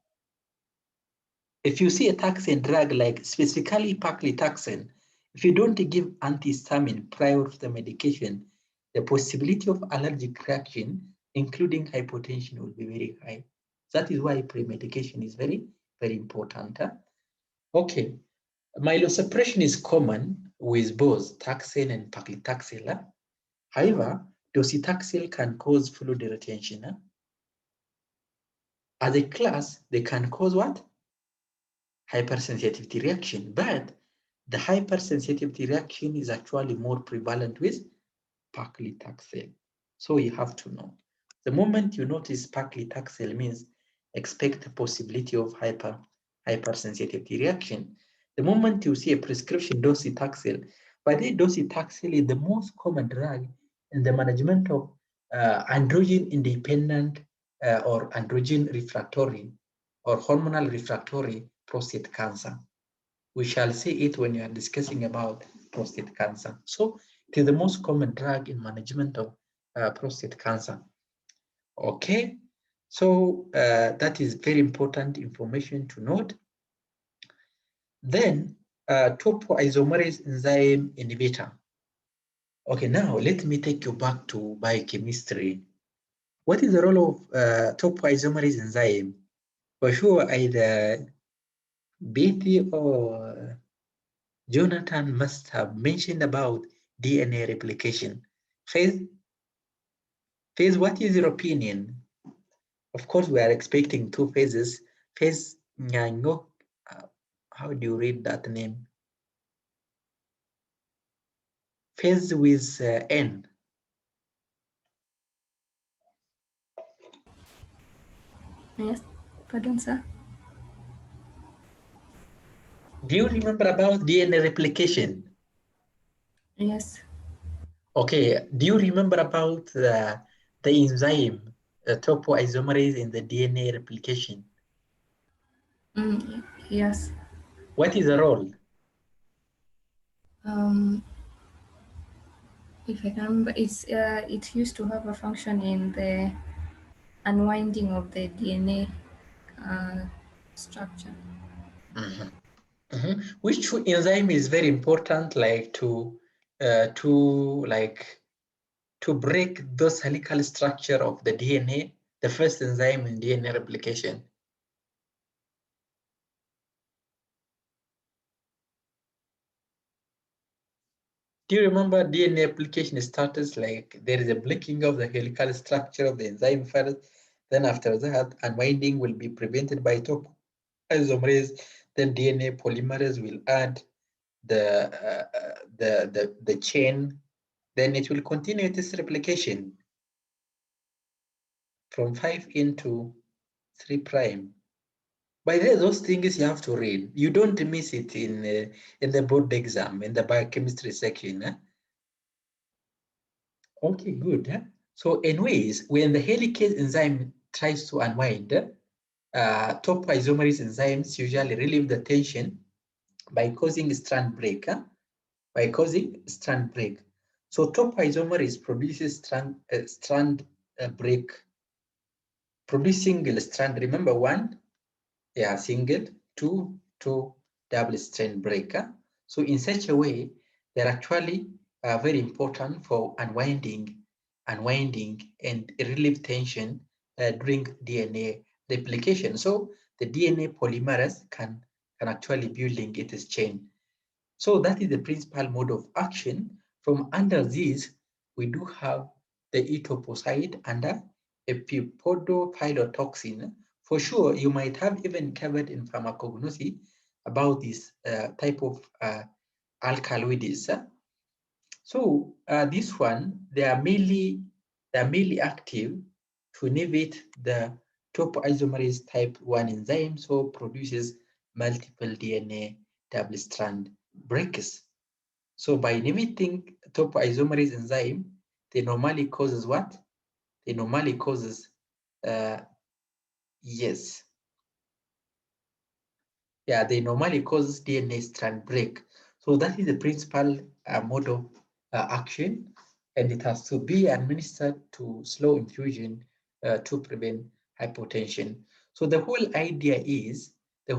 If you see a taxane drug like specifically paclitaxel, if you don't give antihistamine prior to the medication, the possibility of allergic reaction, including hypotension, will be very high. That is why pre-medication is very, very important. Okay, myelosuppression is common with both taxane and paclitaxel. However, docetaxel can cause fluid retention. As a class, they can cause what? Hypersensitivity reaction, but the hypersensitivity reaction is actually more prevalent with paclitaxel. So you have to know. The moment you notice paclitaxel means expect the possibility of hypersensitivity reaction. The moment you see a prescription docetaxel, by the docetaxel is the most common drug in the management of androgen independent or androgen refractory or hormonal refractory prostate cancer. We shall see it when you are discussing about prostate cancer. So it is the most common drug in management of prostate cancer. Okay, so that is very important information to note. Then topoisomerase enzyme inhibitor. Okay, now let me take you back to biochemistry. What is the role of topoisomerase enzyme? For sure, either Betty or Jonathan must have mentioned about DNA replication. Faith, what is your opinion? Of course, we are expecting two phases. Phase Nyangok, how do you read that name? Phase with N. Yes, pardon, sir. Do you remember about DNA replication? Yes. Okay, do you remember about the enzyme, topoisomerase in the DNA replication? Yes. What is the role? If I can remember, it used to have a function in the unwinding of the DNA structure. Which enzyme is very important, like to break those helical structure of the DNA, the first enzyme in DNA replication? Do you remember DNA replication status? Like there is a breaking of the helical structure of the enzyme first, then after that, unwinding will be prevented by topoisomerase. Then DNA polymerase will add the chain. Then it will continue this replication from 5 into 3 prime. By the way, those things you have to read. You don't miss it in the board exam, in the biochemistry section. Okay, good. So anyways, when the helicase enzyme tries to unwind, topoisomerase enzymes usually relieve the tension by causing strand break. So topoisomerase produces strand break produce single strand. Remember one, yeah, single, two, double strand breaker. So in such a way, they're actually very important for unwinding, and relieve tension during DNA replication. So the DNA polymerase can actually building its chain. So that is the principal mode of action. From under this, we do have the etoposide and a pipodophyllotoxin. For sure, you might have even covered in pharmacognosy about this type of alkaloids. So this one, they are mainly active to inhibit the topoisomerase type 1 enzyme, so produces multiple DNA double strand breaks. So by inhibiting topoisomerase enzyme, they normally causes what? They normally causes yes. Yeah, they normally causes DNA strand break. So that is the principal mode of action, and it has to be administered to slow infusion to prevent hypotension. So the whole idea is they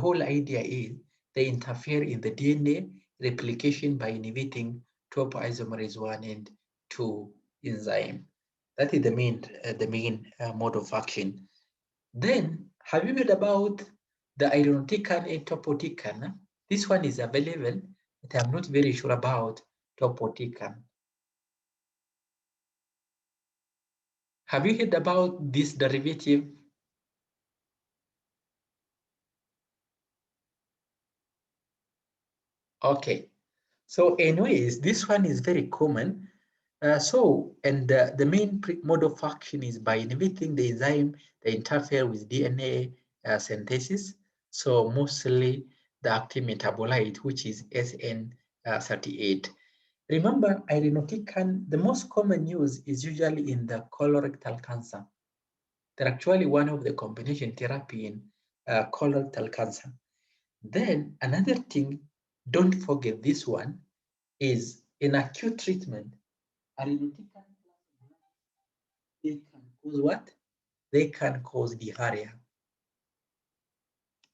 interfere in the DNA replication by inhibiting topoisomerase 1 and 2 enzyme. That is the main mode of action. Then, have you heard about the irinotecan and topotecan? This one is available, but I'm not very sure about topotecan. Have you heard about this derivative? Okay, so anyways, this one is very common. The main mode of action is by inhibiting the enzyme that interfere with DNA synthesis. So mostly the active metabolite, which is SN38. Remember, irinotecan, the most common use is usually in the colorectal cancer. They're actually one of the combination therapy in colorectal cancer. Then another thing, don't forget this one, is in acute treatment, irinotecan, they can cause what? They can cause diarrhea.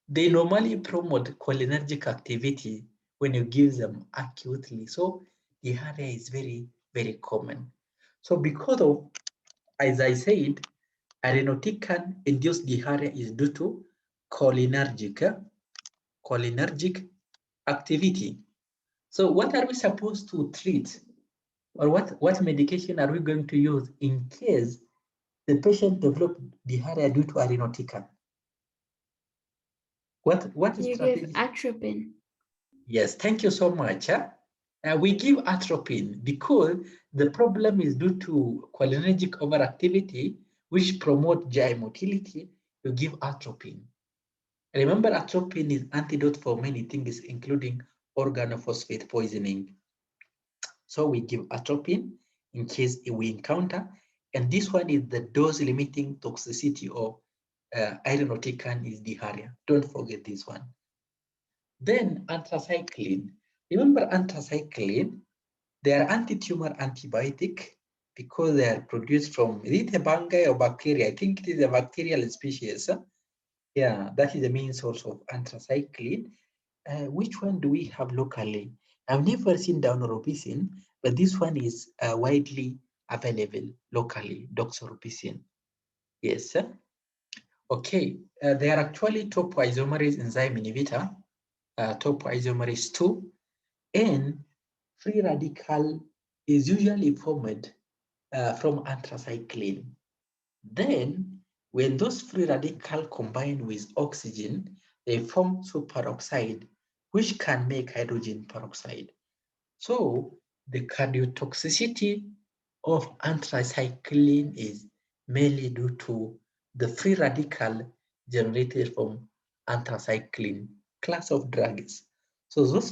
They normally promote cholinergic activity when you give them acutely. So diarrhea is very, very common. So because of, as I said, irinotecan induced diarrhea is due to cholinergic activity. So what are we supposed to treat? Or what medication are we going to use in case the patient developed diarrhea due to irinotecan? What You strategy? give atropine. Yes, thank you so much. We give atropine because the problem is due to cholinergic overactivity, which promote GI motility. You give atropine. Remember, atropine is antidote for many things, including organophosphate poisoning. So we give atropine in case we encounter, and this one is the dose-limiting toxicity of irinotecan is diarrhea. Don't forget this one. Then anthracycline. Remember anthracycline, they are anti-tumor antibiotic because they are produced from, is it a fungi or bacteria? I think it is a bacterial species. Yeah, that is the main source of anthracycline. Which one do we have locally? I've never seen daunorubicin, but this one is widely available locally, doxorubicin. Yes. Okay, they are actually topoisomerase enzyme inhibitor, topoisomerase 2, and free radical is usually formed from anthracycline. Then, when those free radicals combine with oxygen, they form superoxide, which can make hydrogen peroxide. So, the cardiotoxicity of anthracycline is mainly due to the free radical generated from anthracycline class of drugs. So those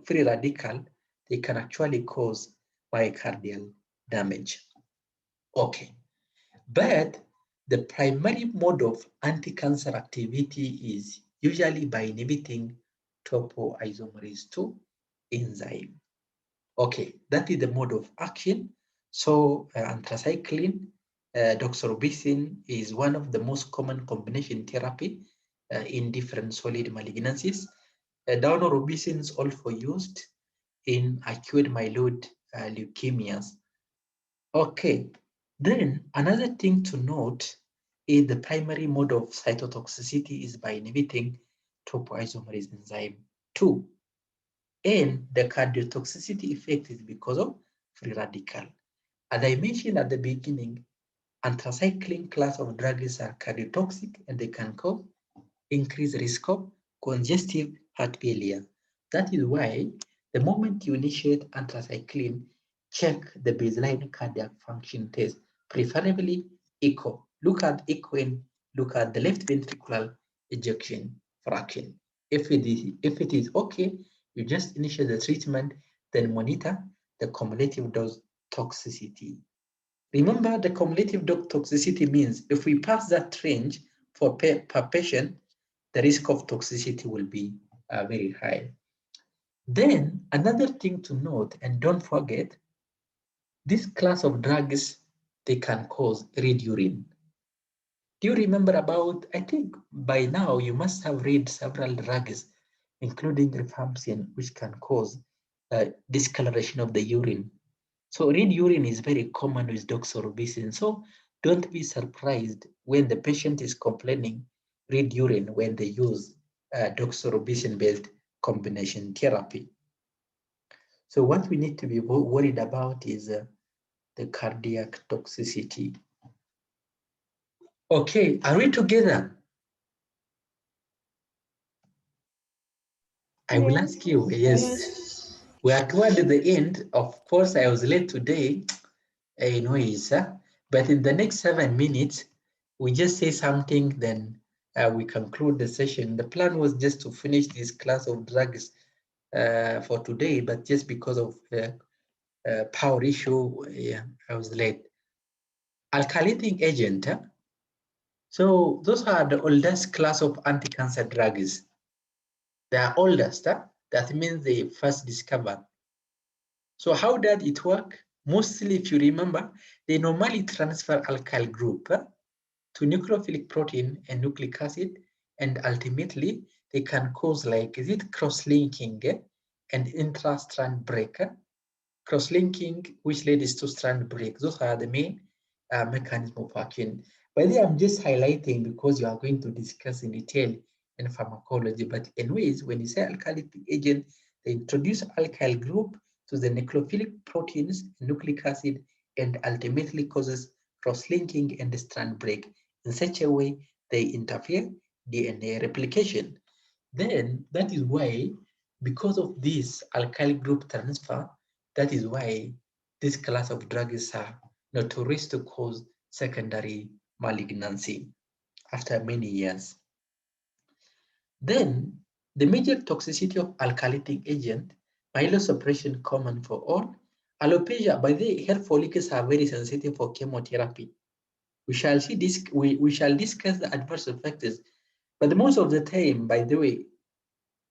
free radical, they can actually cause myocardial damage. Okay, but the primary mode of anti-cancer activity is usually by inhibiting topoisomerase 2 enzyme. Okay, that is the mode of action. So anthracycline doxorubicin is one of the most common combination therapy in different solid malignancies. Daunorubicin is also used in acute myeloid leukemias. Okay, then another thing to note is the primary mode of cytotoxicity is by inhibiting topoisomerase enzyme 2. And the cardiotoxicity effect is because of free radical. As I mentioned at the beginning, anthracycline class of drugs are cardiotoxic and they can cause increased risk of congestive heart failure. That is why the moment you initiate anthracycline, check the baseline cardiac function test, preferably echo. Look at echo and look at the left ventricular ejection fraction. If it is okay, you just initiate the treatment, then monitor the cumulative dose toxicity. Remember, the cumulative dose toxicity means if we pass that range per patient, the risk of toxicity will be very high. Then another thing to note, and don't forget, this class of drugs, they can cause red urine. Do you remember about, I think by now you must have read several drugs, including rifampicin, which can cause discoloration of the urine. So red urine is very common with doxorubicin. So don't be surprised when the patient is complaining red urine when they use doxorubicin-based combination therapy. So what we need to be worried about is the cardiac toxicity. Okay, are we together? I will ask you, yes. We are toward the end. Of course, I was late today. But in the next 7 minutes, we just say something, then we conclude the session. The plan was just to finish this class of drugs for today, but just because of power issue, I was late. Alkylating agent. So those are the oldest class of anti-cancer drugs. They are oldest. That means they first discovered. So how did it work? Mostly, if you remember, they normally transfer alkyl group to nucleophilic protein and nucleic acid, and ultimately they can cause cross-linking and intra-strand break. Cross-linking, which leads to strand break. Those are the main mechanism of action. By the way, I'm just highlighting because you are going to discuss in detail in pharmacology. But anyways, when you say alkylating agent, they introduce alkyl group to the nucleophilic proteins, nucleic acid, and ultimately causes cross-linking and strand break. In such a way, they interfere DNA replication. Then that is why, because of this alkyl group transfer, that is why this class of drugs are notorious to cause secondary malignancy after many years. Then the major toxicity of alkylating agent, myelosuppression common for all, alopecia. By the way, hair follicles are very sensitive for chemotherapy. We shall see this. We shall discuss the adverse effects, but most of the time, by the way,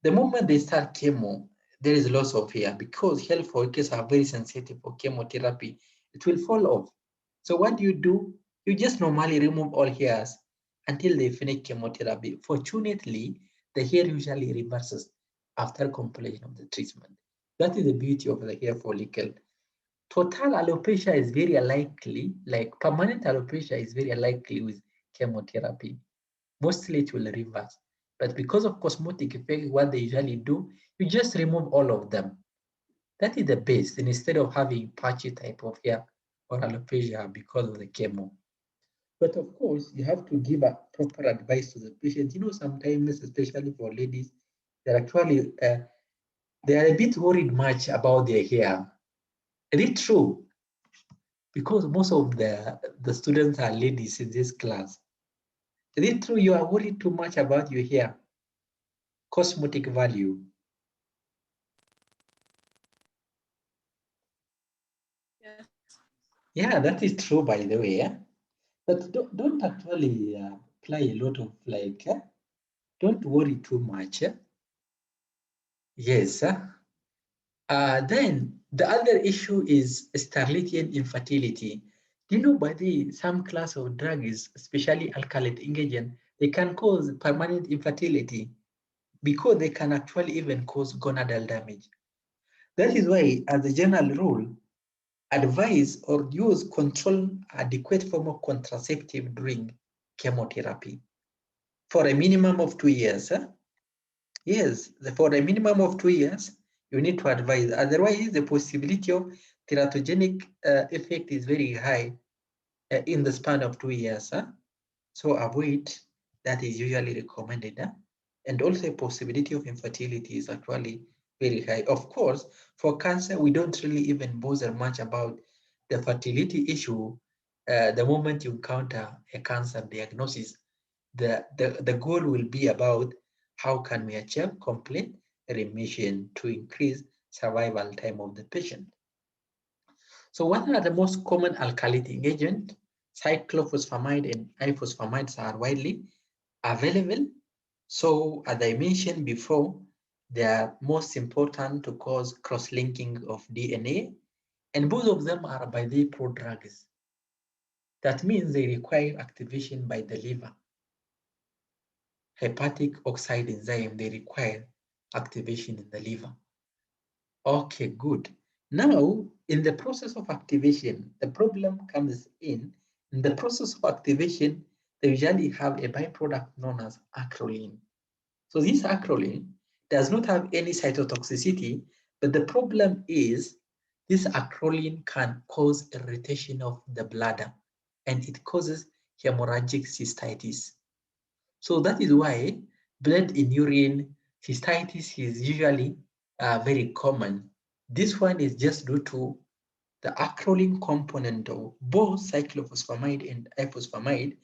the moment they start chemo, there is loss of hair because hair follicles are very sensitive for chemotherapy. It will fall off. So what do? You just normally remove all hairs until they finish chemotherapy. Fortunately, the hair usually reverses after completion of the treatment. That is the beauty of the hair follicle. Total alopecia is very likely, like permanent alopecia is very likely with chemotherapy. Mostly it will reverse. But because of cosmetic effect, what they usually do, you just remove all of them. That is the best, and instead of having patchy type of hair or alopecia because of the chemo. But of course, you have to give a proper advice to the patient. You know, sometimes, especially for ladies, they're actually, they are a bit worried much about their hair. Is it true? Because most of the students are ladies in this class. Is it true you are worried too much about your hair? Cosmetic value. Yes. Yeah, that is true, by the way. But don't actually apply a lot of don't worry too much. Yes. Then the other issue is sterility and infertility. Do you know by some class of drugs, especially alkylating agent, they can cause permanent infertility because they can actually even cause gonadal damage. That is why, as a general rule, advise or use control adequate form of contraceptive during chemotherapy for a minimum of 2 years. Huh? Yes, for a minimum of 2 years, you need to advise. Otherwise, the possibility of teratogenic effect is very high in the span of 2 years. Huh? So avoid, that is usually recommended. Huh? And also a possibility of infertility is actually very high. Of course, for cancer, we don't really even bother much about the fertility issue. The moment you encounter a cancer diagnosis, the goal will be about how can we achieve complete remission to increase survival time of the patient. So what are the most common alkylating agents? Cyclophosphamide and ifosfamides are widely available. So as I mentioned before, they are most important to cause cross-linking of DNA, and both of them are by the prodrugs. That means they require activation by the liver. Hepatic oxide enzyme, they require activation in the liver. Okay, good. Now, in the process of activation, the problem comes in. In the process of activation, they usually have a byproduct known as acrolein. So this acrolein does not have any cytotoxicity, but the problem is this acrolein can cause irritation of the bladder, and it causes hemorrhagic cystitis. So that is why blood in urine cystitis is usually very common. This one is just due to the acrolein component of both cyclophosphamide and ifosfamide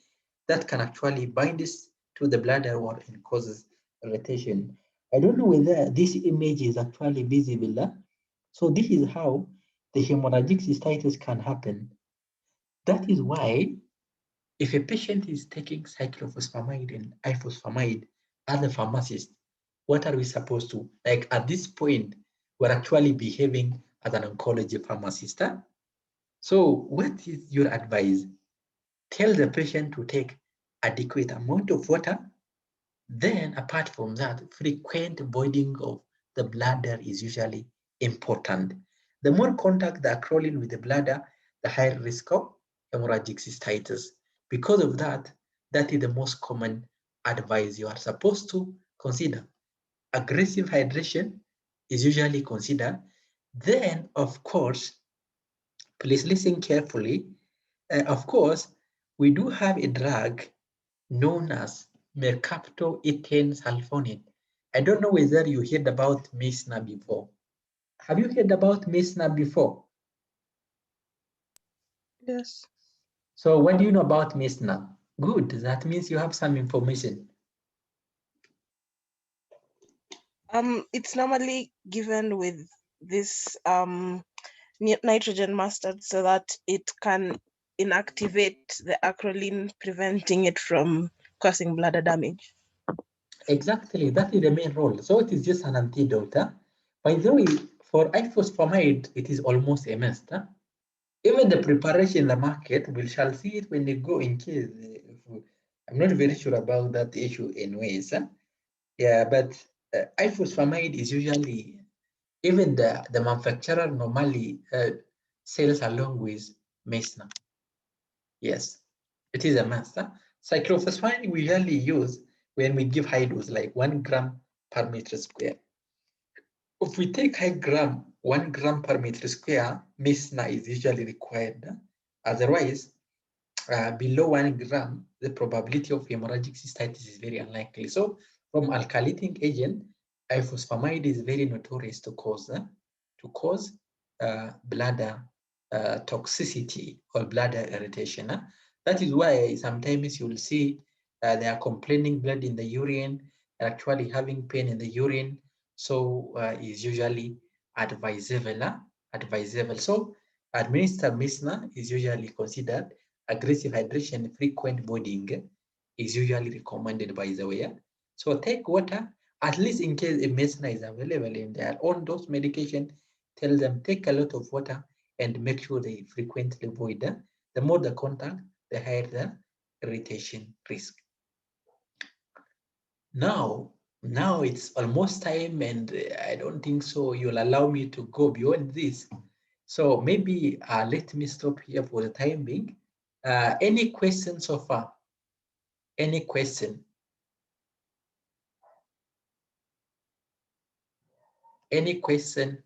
that can actually bind this to the bladder wall and causes irritation. I don't know whether this image is actually visible. So this is how the hemorrhagic cystitis can happen. That is why if a patient is taking cyclophosphamide and ifosfamide as a pharmacist, what are we supposed to? Like at this point, we're actually behaving as an oncology pharmacist. Huh? So what is your advice? Tell the patient to take adequate amount of water. Then apart from that, frequent voiding of the bladder is usually important. The more contact the acrolein with the bladder, the higher risk of hemorrhagic cystitis. Because of that, that is the most common advice you are supposed to consider. Aggressive hydration is usually considered. Then, of course, please listen carefully. Of course, we do have a drug known as mercaptoethane sulfonate. I don't know whether you heard about MESNA before. Have you heard about MESNA before? Yes. So what do you know about MESNA? Good, that means you have some information. It's normally given with this nitrogen mustard so that it can inactivate the acrolein, preventing it from causing bladder damage. Exactly, that is the main role. So it is just an antidote. Huh? By the way, for ifosfamide, it is almost a must. Huh? Even the preparation in the market, we shall see it when they go in case. I'm not very sure about that issue anyways. Huh? Yeah, but ifosfamide is usually, even the manufacturer normally sells along with MESNA. Yes, it is a must. Huh? Cyclophosphamide we usually use when we give high dose, like 1 gram per meter square. If we take high gram, 1 gram per meter square, MESNA is usually required. Huh? Otherwise, below 1 gram, the probability of hemorrhagic cystitis is very unlikely. So from alkylating agent, ifosfamide is very notorious to cause bladder toxicity or bladder irritation. That is why sometimes you'll see they are complaining blood in the urine, actually having pain in the urine. So is usually advisable. So administer MESNA is usually considered. Aggressive hydration, frequent voiding is usually recommended by the way. So take water, at least in case a MESNA is available in their own dose medication, tell them take a lot of water and make sure they frequently void The more the contact, the higher the irritation risk. Now it's almost time, and I don't think so you'll allow me to go beyond this. So maybe let me stop here for the time being. Any questions so far? Any question? Any question?